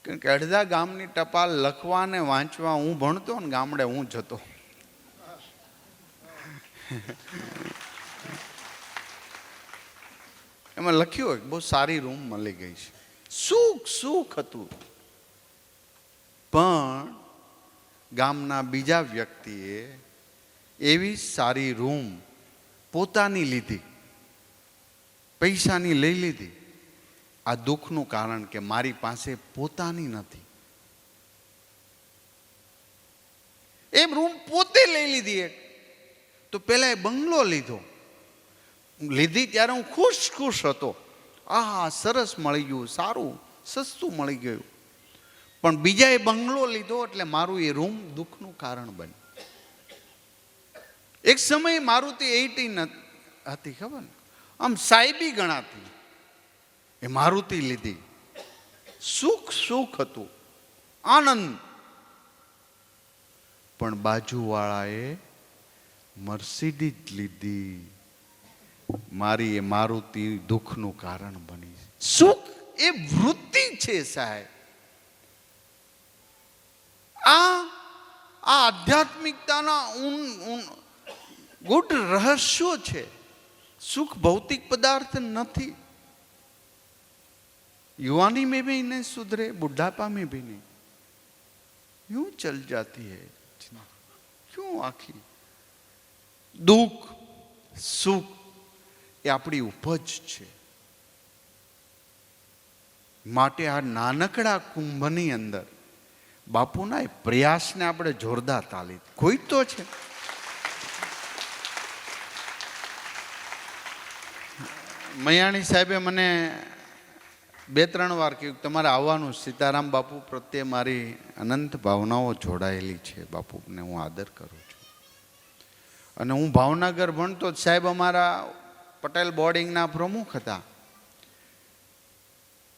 કારણ કે અડધા ગામની ટપાલ લખવા ને વાંચવા હું ભણતો ને ગામડે હું જતો. એમાં લખ્યું હોય બહુ સારી રૂમ મળી ગઈ છે, સુખ સુખ હતું. પણ ગામના બીજા વ્યક્તિએ એવી સારી રૂમ પોતાની લીધી, પૈસાની લઈ લીધી. આ દુઃખનું કારણ કે મારી પાસે પોતાની નથી. એમ રૂમ પોતે લઈ લીધી એક. તો પેલા એ બંગલો લીધી ત્યારે હું ખુશ હતો. આહા, સરસ મળી ગયું, સારું સસ્તું મળી ગયું. પણ બીજાએ બંગલો લીધો એટલે મારું એ રૂમ દુઃખનું કારણ બન્યું. એક સમયે મારુતિ 18 હતી, ખબર ને, આમ સાહેબી ગણાતી, એ મારુતિ લીધી. સુખ હતું, આનંદ. પણ બાજુવાળાએ મર્સિડીઝ લીધી, મારી એ મારુતિ દુઃખનું કારણ બની. સુખ એ વૃત્તિ છે સાહેબ. આ આધ્યાત્મિકતાના ગુઢ રહસ્યો છે. સુખ ભૌતિક પદાર્થ નથી. युवानी में भी नहीं सुधरे, बुढ़ापा में भी नहीं. यूं चल जाती है क्यों आखिर? दुख सुख એ આપણી ઉપજ છે. માટે આ નાનકડા કુંભની અંદર બાપુના એ પ્રયાસને આપણે જોરદાર તાલી. કોઈ તો છે. મયાણી સાહેબે મને 2-3 વાર કહ્યું તમારે આવવાનું. સીતારામ બાપુ પ્રત્યે મારી અનંત ભાવનાઓ જોડાયેલી છે. બાપુને હું આદર કરું છું. અને હું ભાવનગર ભણતો સાહેબ અમારા પટેલ બોર્ડિંગના પ્રમુખ હતા.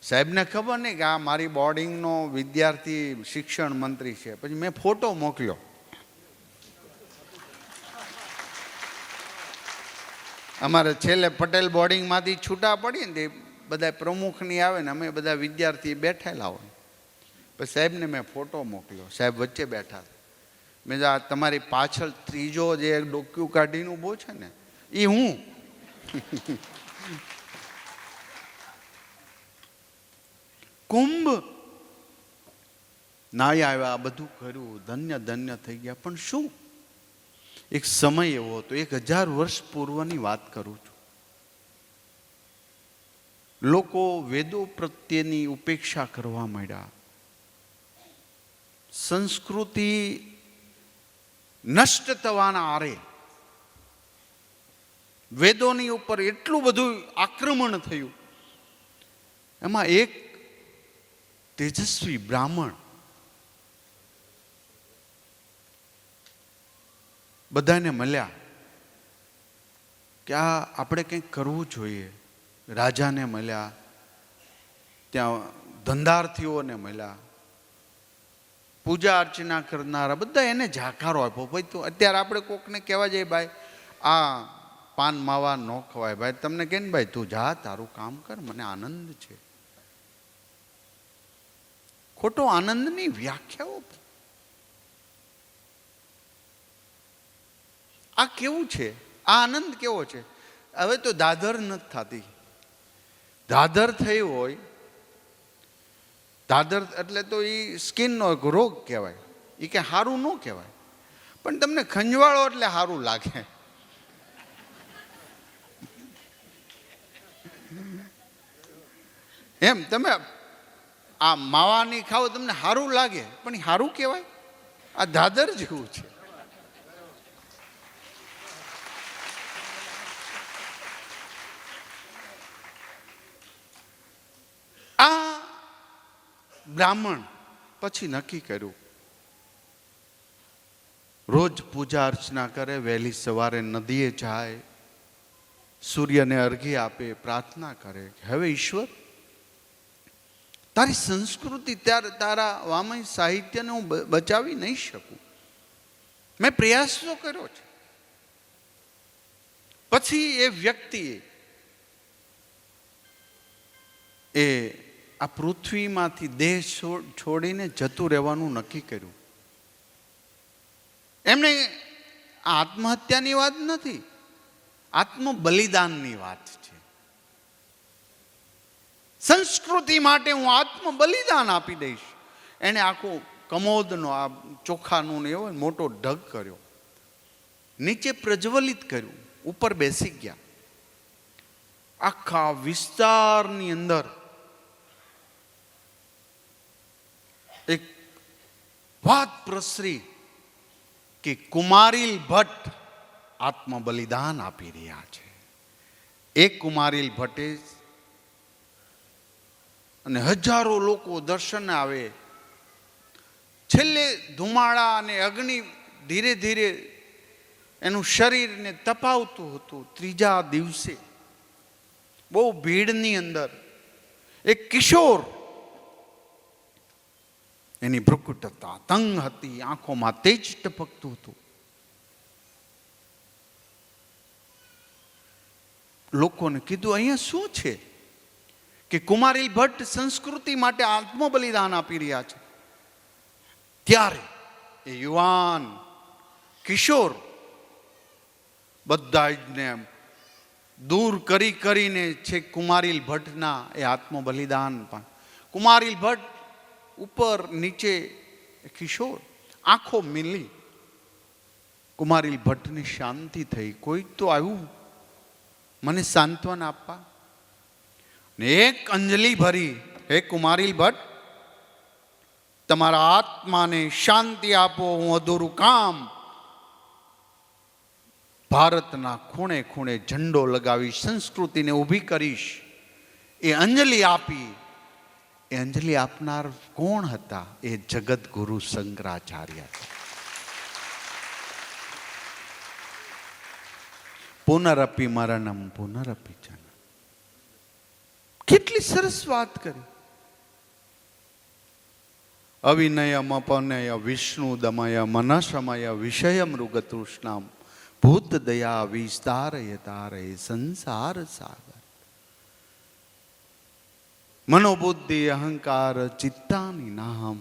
સાહેબને ખબર નહીં કે આ મારી બોર્ડિંગનો વિદ્યાર્થી શિક્ષણ મંત્રી છે. પછી મેં ફોટો મોકલ્યો. અમારે છેલ્લે પટેલ બોર્ડિંગમાંથી છૂટા પડીએ ને બધા પ્રમુખની આવે ને અમે બધા વિદ્યાર્થી બેઠેલા હોય. પછી સાહેબને મેં ફોટો મોકલ્યો. સાહેબ વચ્ચે બેઠા. મેં આ તમારી પાછળ ત્રીજો જે ડોક્યુ કાઢીને ઊભો છે ને એ હું. કુંભ નાય આવ્યા, બધું કર્યું, ધન્ય ધન્ય થઈ ગયા. પણ શું, એક સમય એવો હતો, 1000 વર્ષ પૂર્વની વાત કરું છું. લોકો વેદો પ્રત્યેની ઉપેક્ષા કરવા માંડ્યા. સંસ્કૃતિ નષ્ટ થવાના આરે વેદોની ઉપર એટલું બધું આક્રમણ થયું. એમાં એક તેજસ્વી બ્રાહ્મણ બધાને મળ્યા કે આ આપણે કંઈક કરવું જોઈએ. રાજાને મળ્યા, ત્યાં ધંધાર્થીઓને મળ્યા, પૂજા અર્ચના કરનારા બધા એને જાકારો આપ્યો. ભાઈ તું અત્યારે આપણે કોકને કહેવા જઈએ ભાઈ આ પાન માવા ન ખવાય, ભાઈ તમને કે ને ભાઈ તું જા તારું કામ કર, મને આનંદ છે. ખોટો આનંદની વ્યાખ્યાઓ. આ કેવું છે? આ આનંદ કેવો છે? હવે તો દાદર નથી થતી. દાદર થઈ હોય, દાદર એટલે તો એ સ્કિનનો એક રોગ કહેવાય. એ કે સારું ન કહેવાય, પણ તમને ખંજવાળો એટલે સારું લાગે. એમ તમે આ માવાની ખાઓ તમને સારું લાગે, પણ એ સારું કહેવાય? આ દાદર જેવું છે. આ બ્રાહ્મણ. પછી નક્કી કર્યું રોજ પૂજા અર્ચના કરે, વહેલી સવારે નદીએ જાય, સૂર્યને અર્ઘ્ય આપે, પ્રાર્થના કરે. હવે ઈશ્વર, તારી સંસ્કૃતિ, તારા વામય સાહિત્યને હું બચાવી નહીં શકું. મેં પ્રયાસ તો કર્યો છે. પછી એ વ્યક્તિએ આ પૃથ્વીમાંથી દેહ છોડીને જતું રહેવાનું નક્કી કર્યું. એમને આત્મહત્યાની વાત નથી, આત્મ બલિદાનની વાત છે. સંસ્કૃતિ માટે હું આત્મ બલિદાન આપી દઈશ. એને આખો કમોદનો આ ચોખાનું ને એવો મોટો ઢગ કર્યો, નીચે પ્રજ્વલિત કર્યું, ઉપર બેસી ગયા. આખા વિસ્તારની અંદર એક વાત પ્રસરી કે કુમારીલ ભટ્ટ આત્મ બલિદાન આપી રહ્યા છે. એક કુમારીલ ભટ્ટે અને હજારો લોકો દર્શન આવે. છેલ્લે ધુમાડા અને અગ્નિ ધીરે ધીરે એનું શરીરને તપાવતું હતું. ત્રીજા દિવસે બહુ ભીડની અંદર એક કિશોર, એની ભ્રુકુટતા તંગ હતી, આંખોમાં તેજ ટપકતું હતું. લોકોને કીધું અહીંયા શું છે કે કુમારીલ ભટ્ટ સંસ્કૃતિ માટે આત્મ બલિદાન આપી રહ્યા છે. ત્યારે એ યુવાન કિશોર બધા જ ને દૂર કરીને છે કુમારીલ ભટ્ટના એ આત્મ બલિદાન. કુમારીલ ભટ્ટ ઉપર નીચે કિશોર, આંખો મિલી. કુમારીલ ભટ્ટની શાંતિ થઈ. કોઈ તો આવ્યું મને સાંત્વના આપવા ને એક અંજલિ ભરી, હે કુમારીલ ભટ્ટ, તમારા આત્માને શાંતિ આપો, હું અધૂરું કામ ભારતના ખૂણે ખૂણે ઝંડો લગાવી સંસ્કૃતિને ઊભી કરીશ. એ અંજલિ આપી. એ અંજલિ આપનાર કોણ હતા? એ જગત ગુરુ શંકરાચાર્ય હતા. પુનરપી મરણમ પુનરપી જન્મ. કેટલી સરસ વાત કરી. અવિનયમ અપનય વિષ્ણુ દમય મનસમય વિષય મૃગતૃષ્ણામ ભૂત દયા વિસ્તારય તારે સંસાર સાગર. મનોબુદ્ધિ અહંકાર ચિત્તાની નાહમ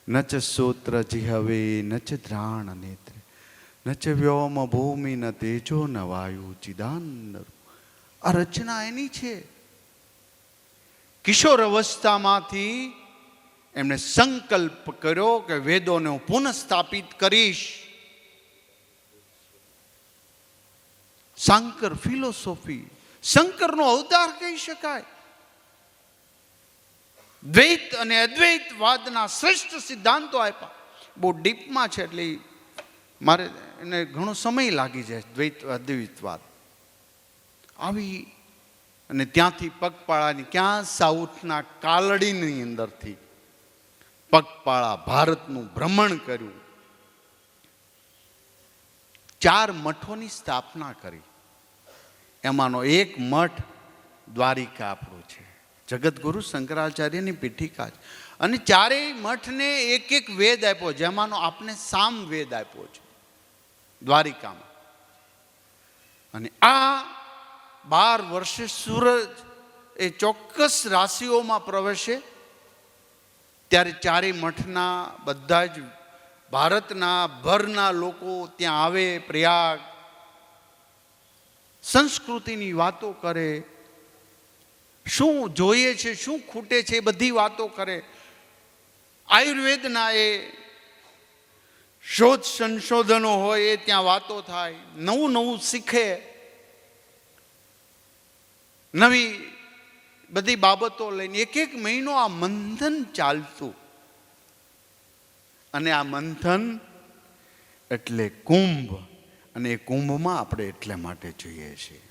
ન ચ શ્રોત્ર જિહવે ન ચ ધ્રાણ નેત્રે ન ચ વ્યોમ ભૂમિ ન તેજો ન વાયુ ચિદાનંદ. આ રચના એની છે. કિશોર અવસ્થામાંથી એમણે સંકલ્પ કર્યો કે વેદોને હું પુનઃસ્થાપિત કરીશ. શાંકર ફિલોસોફી, શંકરનો અવતાર કહી શકાય. દ્વૈત અને અદ્વૈતવાદના શ્રેષ્ઠ સિદ્ધાંતો આપ્યા. બહુ ડીપમાં છે એટલે મારે એને ઘણો સમય લાગી જાય. દ્વૈત અદ્વૈતવાદ આવી અને ત્યાંથી પગપાળાની, ક્યાં સાઉથના કાલડીની અંદરથી પગપાળા ભારતનું ભ્રમણ કર્યું. 4 મઠોની સ્થાપના કરી. એમાંનો એક મઠ દ્વારિકા આપણું છે, જગતગુરુ શંકરાચાર્યની પીઠિકા છે. અને 4 મઠને એક એક વેદ આપ્યો, જેમાંનો આપને સામ વેદ આપ્યો છે દ્વારિકામાં. અને આ 12 વર્ષે સૂરજ એ ચોક્કસ રાશિઓમાં પ્રવેશે ત્યારે 4 મઠના બધા જ ભારતના ભરના લોકો ત્યાં આવે. પ્રયાગ સંસ્કૃતિની વાતો કરે, શું જોઈએ છે, શું ખૂટે છે, એ બધી વાતો કરે. આયુર્વેદના એ શોધ સંશોધનો હોય એ ત્યાં વાતો થાય. નવું નવું શીખે, નવી બધી બાબતો લઈને એક મહિનો આ મંથન ચાલતું. અને આ મંથન એટલે કુંભ. અને એ કુંભમાં આપણે એટલે માટે જોઈએ છીએ.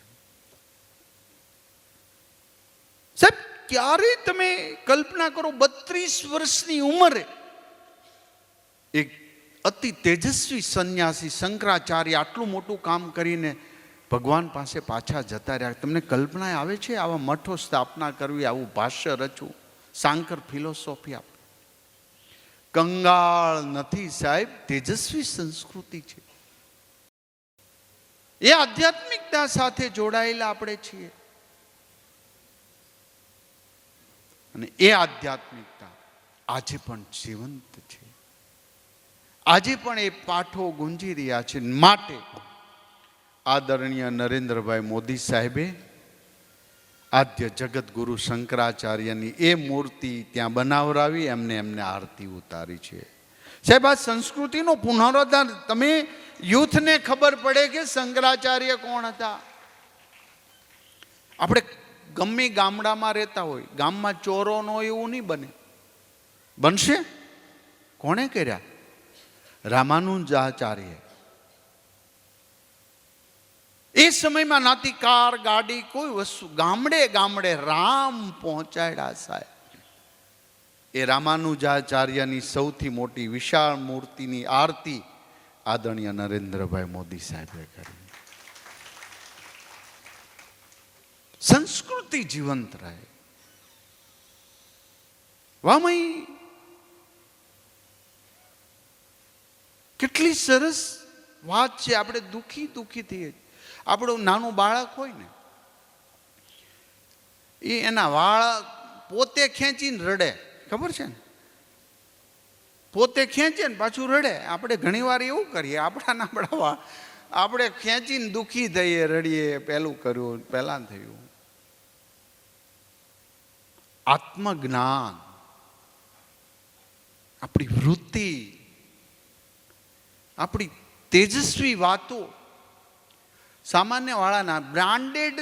સાહેબ, ક્યારેય તમે કલ્પના કરો 32 વર્ષની ઉંમરે એક અતિ તેજસ્વી સંન્યાસી શંકરાચાર્ય આટલું મોટું કામ કરીને ભગવાન પાસે પાછા જતા રહ્યા. તમને કલ્પના આવે છે આવા મઠો સ્થાપના કરવી, આવું ભાષ્ય રચવું, સાંકર ફિલોસોફી આપ? કંગાળ નથી સાહેબ, તેજસ્વી સંસ્કૃતિ છે. એ આધ્યાત્મિકતા સાથે જોડાયેલા આપણે છીએ. અને એ આધ્યાત્મિકતા આજે પણ જીવંત છે. આજે પણ એ પાઠો ગુંજી રહ્યા છે. માટે આદરણીય નરેન્દ્રભાઈ મોદી સાહેબે આદ્ય જગતગુરુ શંકરાચાર્યની એ મૂર્તિ ત્યાં બનાવરાવી, એમને આરતી ઉતારી છે. સાહેબ, આ સંસ્કૃતિનો પુનરુદ્ધાર, તમે યુથને ખબર પડે કે શંકરાચાર્ય કોણ હતા. આપણે ગમે ગામડામાં રહેતા હોય, ગામમાં ચોરો ન હોય એવું નહીં બને. બનશે? કોણે કર્યા? રામાનુજાચાર્ય. એ સમયમાં નાતી કાર, ગાડી, કોઈ વસ્તુ, ગામડે ગામડે રામ પહોંચાડ્યા સાહેબ. એ રામાનુજાચાર્યની સૌથી મોટી વિશાળ મૂર્તિની આરતી આદરણીય નરેન્દ્રભાઈ મોદી સાહેબે કરી. સંસ્કૃતિ જીવંત રહે. વામઈ કેટલી સરસ વાત છે. આપણે દુખી થઈએ. આપણું નાનું બાળક હોય ને, એ એના વાળ પોતે ખેંચીને રડે, ખબર છે ને? પોતે ખેંચે ને પાછું રડે. આપણે ઘણી વાર એવું કરીએ, આપણા આપણે ખેંચીને દુખી થઈએ, રડીએ, પેલું કર્યું, પહેલાં થયું. આત્મજ્ઞાન, આપણી વૃત્તિ, આપણી તેજસ્વી વાતો સામાન્ય વાળાના બ્રાન્ડેડ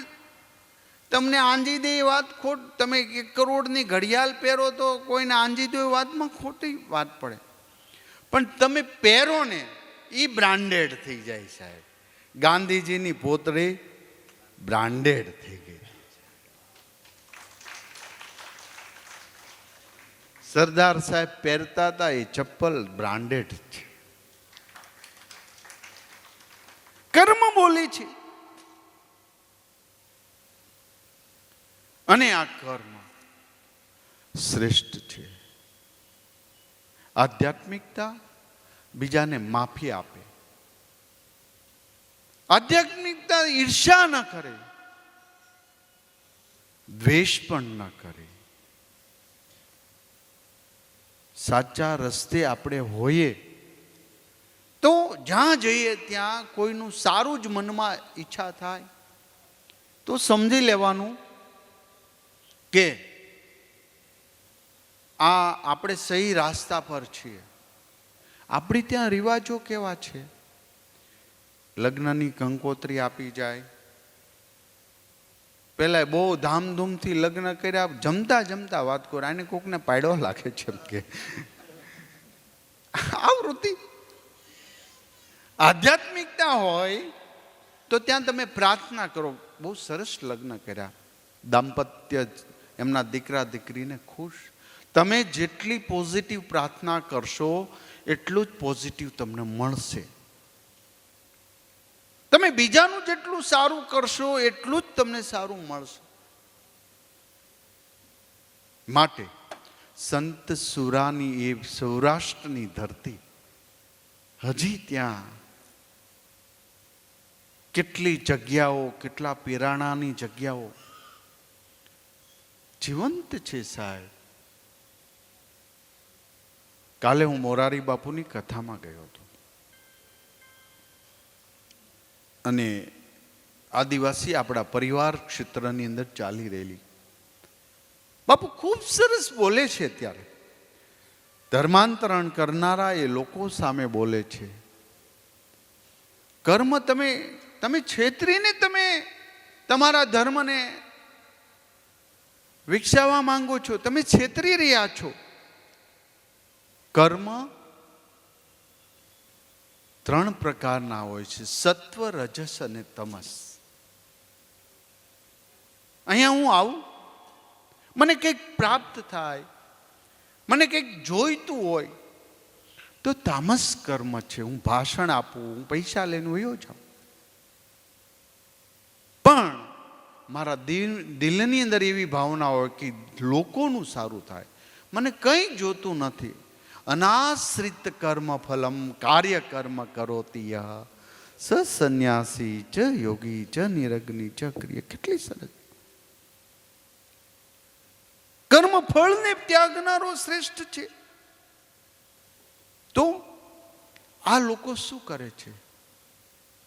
તમને આંજી દે એ વાત ખોટ. તમે 1 કરોડની ઘડિયાળ પહેરો તો કોઈને આંજી દો એ વાતમાં ખોટી વાત પડે. પણ તમે પહેરો ને એ બ્રાન્ડેડ થઈ જાય સાહેબ. ગાંધીજીની પોતળી બ્રાન્ડેડ થઈ ગઈ. સરદાર સાહેબ પહેરતા હતા એ ચપ્પલ બ્રાન્ડેડ છે. કર્મ બોલે છે. અને આ કર્મ શ્રેષ્ઠ છે. આધ્યાત્મિકતા બીજાને માફી આપે. આધ્યાત્મિકતા ઈર્ષા ન કરે, દ્વેષ પણ ન કરે. સાચા રસ્તે આપણે હોઈએ તો જ્યાં જઈએ ત્યાં કોઈનું સારું જ મનમાં ઈચ્છા થાય તો સમજી લેવાનું કે આ આપણે સહી રાસ્તા પર છીએ. આપણી ત્યાં રિવાજો કેવા છે? લગ્નની કંકોત્રી આપી જાય. પેલા બહુ ધામધૂમથી લગ્ન કર્યા, જમતા વાત કરો, આને કોકને પાડ્યો લાગે છે કે આ વૃત્તિ. આધ્યાત્મિકતા હોય તો ત્યાં તમે પ્રાર્થના કરો. બહુ સરસ લગ્ન કર્યા, દાંપત્ય, એમના દીકરા દીકરીને ખુશ. તમે જેટલી પોઝિટિવ પ્રાર્થના કરશો એટલું જ પોઝિટિવ તમને મળશે. તમે બીજાનું જેટલું સારું કરશો એટલું જ તમને સારું મળશે. માટે સંત સુરાની એ સૌરાષ્ટ્રની ધરતી હજી ત્યાં કેટલી જગ્યાઓ, કેટલા પીરાણાની જગ્યાઓ જીવંત છે સાહેબ. કાલે હું મોરારી બાપુની કથામાં ગયો હતો અને આદિવાસી આપણા પરિવાર ક્ષેત્રની અંદર ચાલી રહેલી. બાપુ ખૂબ સરસ બોલે છે. ત્યારે ધર્માંતરણ કરનારા એ લોકો સામે બોલે છે. કર્મ તમે છેતરીને તમે તમારા ધર્મને વિકસાવવા માંગો છો, તમે છેતરી રહ્યા છો. કર્મ 3 પ્રકારના હોય છે: સત્વ, રજસ અને તમસ. અહીંયા હું આવું, મને કંઈક પ્રાપ્ત થાય, મને કંઈક જોઈતું હોય તો તામસ કર્મ છે. હું ભાષણ આપું, હું પૈસા લઈને વયો જાઉં, પણ મારા દિલની અંદર એવી ભાવના હોય કે લોકોનું સારું થાય, મને કંઈ જોતું નથી. અનાશ્રિત કર્મ ફલમ કાર્ય કર્મ કરોતિ યઃ સ સંન્યાસી ચ યોગી ચ નિરગ્નિ ચ ક્રિય. કેટલી સરસ. કર્મ ફળને ત્યાગનારો શ્રેષ્ઠ છે. તો આ લોકો શું કરે છે?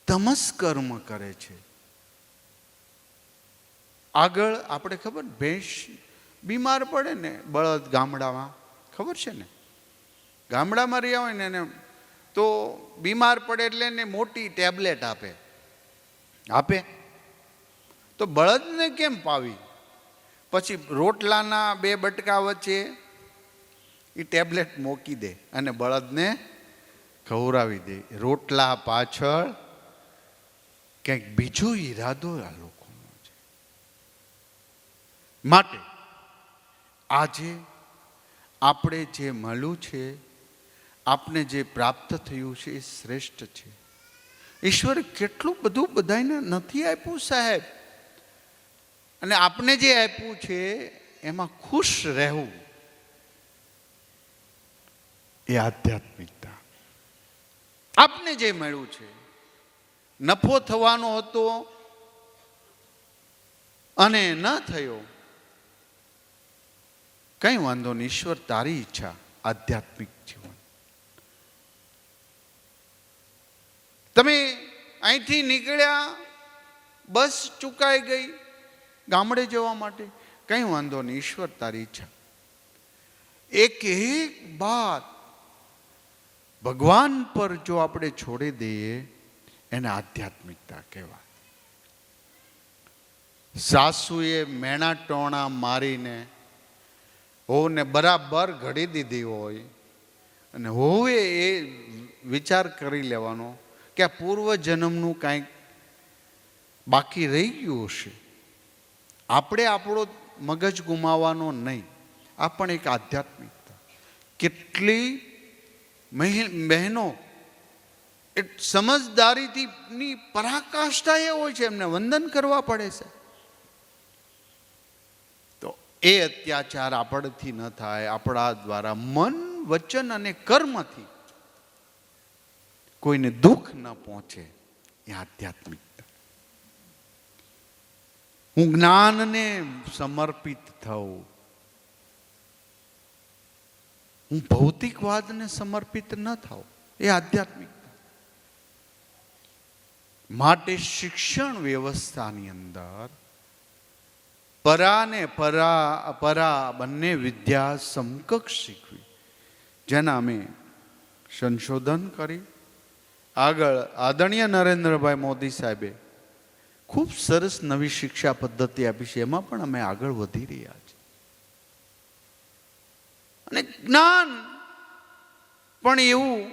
તમસ કર્મ કરે છે. આગળ આપણે ખબર, ભેંસ બીમાર પડે ને, બળદ ગામડામાં ખબર છે ને, ગામડામાં રહ્યા હોય ને એને તો બીમાર પડે એટલે એને મોટી ટેબ્લેટ આપે તો બળદને કેમ પાવી? પછી રોટલાના 2 બટકા વચ્ચે એ ટેબ્લેટ મૂકી દે અને બળદને ખવડાવી દે. રોટલા પાછળ કંઈક બીજો ઈરાદો આ લોકોનો છે. માટે આજે આપણે જે મળ્યું છે, આપને જે પ્રાપ્ત થયું છે એ શ્રેષ્ઠ છે. ઈશ્વરે કેટલું બધું બધાને નથી આપ્યું સાહેબ, અને આપને જે આપ્યું છે એમાં ખુશ રહેવું એ આધ્યાત્મિકતા. આપને જે મળ્યું છે, નફો થવાનો હતો અને ન થયો, કઈ વાંધો નહીં, ઈશ્વર તારી ઈચ્છા. આધ્યાત્મિક જીવન. તમે અહીંથી નીકળ્યા, બસ ચૂકાઈ ગઈ ગામડે જવા માટે, કઈ વાંધો નહીં, ઈશ્વર તારી ઈચ્છા. એક બાત ભગવાન પર જો આપણે છોડી દઈએ એને આધ્યાત્મિકતા કહેવાય. સાસુએ મેણા ટોણા મારીને હોને બરાબર ઘડી દીધી હોય અને હોવે એ વિચાર કરી લેવાનો કે આ પૂર્વ જન્મનું કાંઈક બાકી રહી ગયું હશે. આપણે આપણો મગજ ગુમાવવાનો નહીં. આ પણ એક આધ્યાત્મિકતા. કેટલી બહેનો એ સમજદારીથી પરાકાષ્ઠા એ હોય છે, એમને વંદન કરવા પડે છે. તો એ અત્યાચાર આપણથી ન થાય, આપણા દ્વારા મન, વચન અને કર્મથી કોઈને દુઃખ ન પહોંચે, એ આધ્યાત્મિકતા. હું જ્ઞાનને સમર્પિત થઉં, હું ભૌતિકવાદને સમર્પિત ન થાઉં, એ આધ્યાત્મિકતા. માટે શિક્ષણ વ્યવસ્થાની અંદર પરા ને પરા બંને વિદ્યા સમકક્ષ શીખવી, જેના અમે સંશોધન કરી આગળ આદરણીય નરેન્દ્રભાઈ મોદી સાહેબે ખૂબ સરસ નવી શિક્ષા પદ્ધતિ આપી છે. એમાં પણ અમે આગળ વધી રહ્યા છીએ. અને જ્ઞાન પણ એવું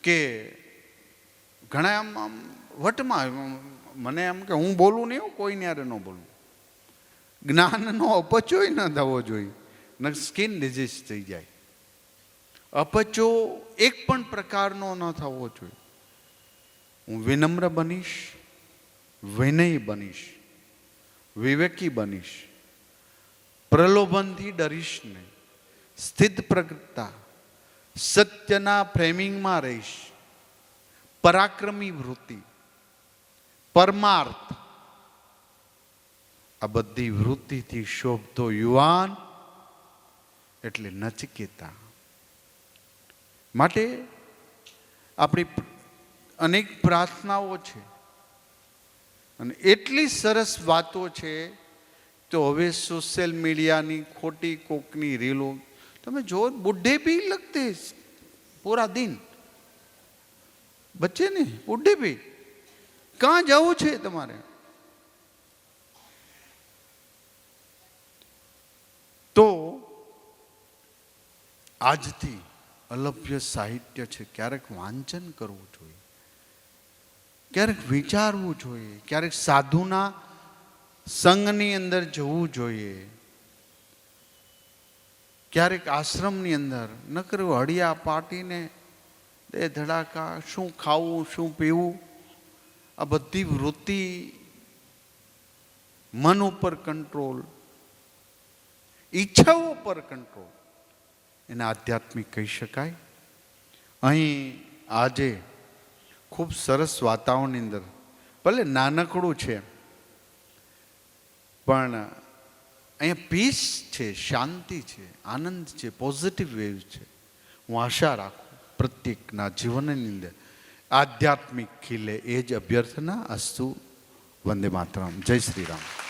કે ઘણા આમ વટમાં મને એમ કે હું બોલું નહીં, કોઈને યારે ન બોલું. જ્ઞાનનો અપચોય ન થવો જોઈએ, ન સ્કિન ડિઝીઝ થઈ જાય. અપચો એક પણ પ્રકારનો ન થવો જોઈએ. હું વિનમ્ર બનીશ, વિનયી બનીશ, વિવેકી બનીશ, પ્રલોભનથી ડરીશ નહીં, સ્થિત પ્રજ્ઞતા, સત્યના ફ્રેમિંગમાં રહીશ, પરાક્રમી વૃત્તિ, પરમાર્થ, આ બધી વૃત્તિથી શોભતો યુવાન એટલે નચકેતા. માટે આપણી અનેક પ્રાર્થનાઓ છે અને એટલી સરસ વાતો છે. તો હવે સોશિયલ મીડિયાની ખોટી કોકની રીલો તમે જો, બુઢે ભી લગતે પૂરા દિન બચ્ચે ને, બુઢે ભી ક્યાં જવું છે તમારે? તો આજથી અલભ્ય સાહિત્ય છે, ક્યારેક વાંચન કરવું જોઈએ, ક્યારેક વિચારવું જોઈએ, ક્યારેક સાધુના સંઘની અંદર જવું જોઈએ. ક્યારેક આશ્રમની અંદર નકર હળિયા પાટીને દે ધડાકા, શું ખાવું શું પીવું, આ બધી વૃત્તિ, મન ઉપર કંટ્રોલ, ઈચ્છાઓ પર કંટ્રોલ, એને આધ્યાત્મિક કહી શકાય. અહીં આજે ખૂબ સરસ વાતાવરણની અંદર, ભલે નાનકડું છે પણ અહીંયા પીસ છે, શાંતિ છે, આનંદ છે, પોઝિટિવ વેવ છે. હું આશા રાખું પ્રત્યેકના જીવનની અંદર આધ્યાત્મિક ખીલે, એ જ અભ્યર્થના. અસ્તુ. વંદે માતરમ. જય શ્રી રામ.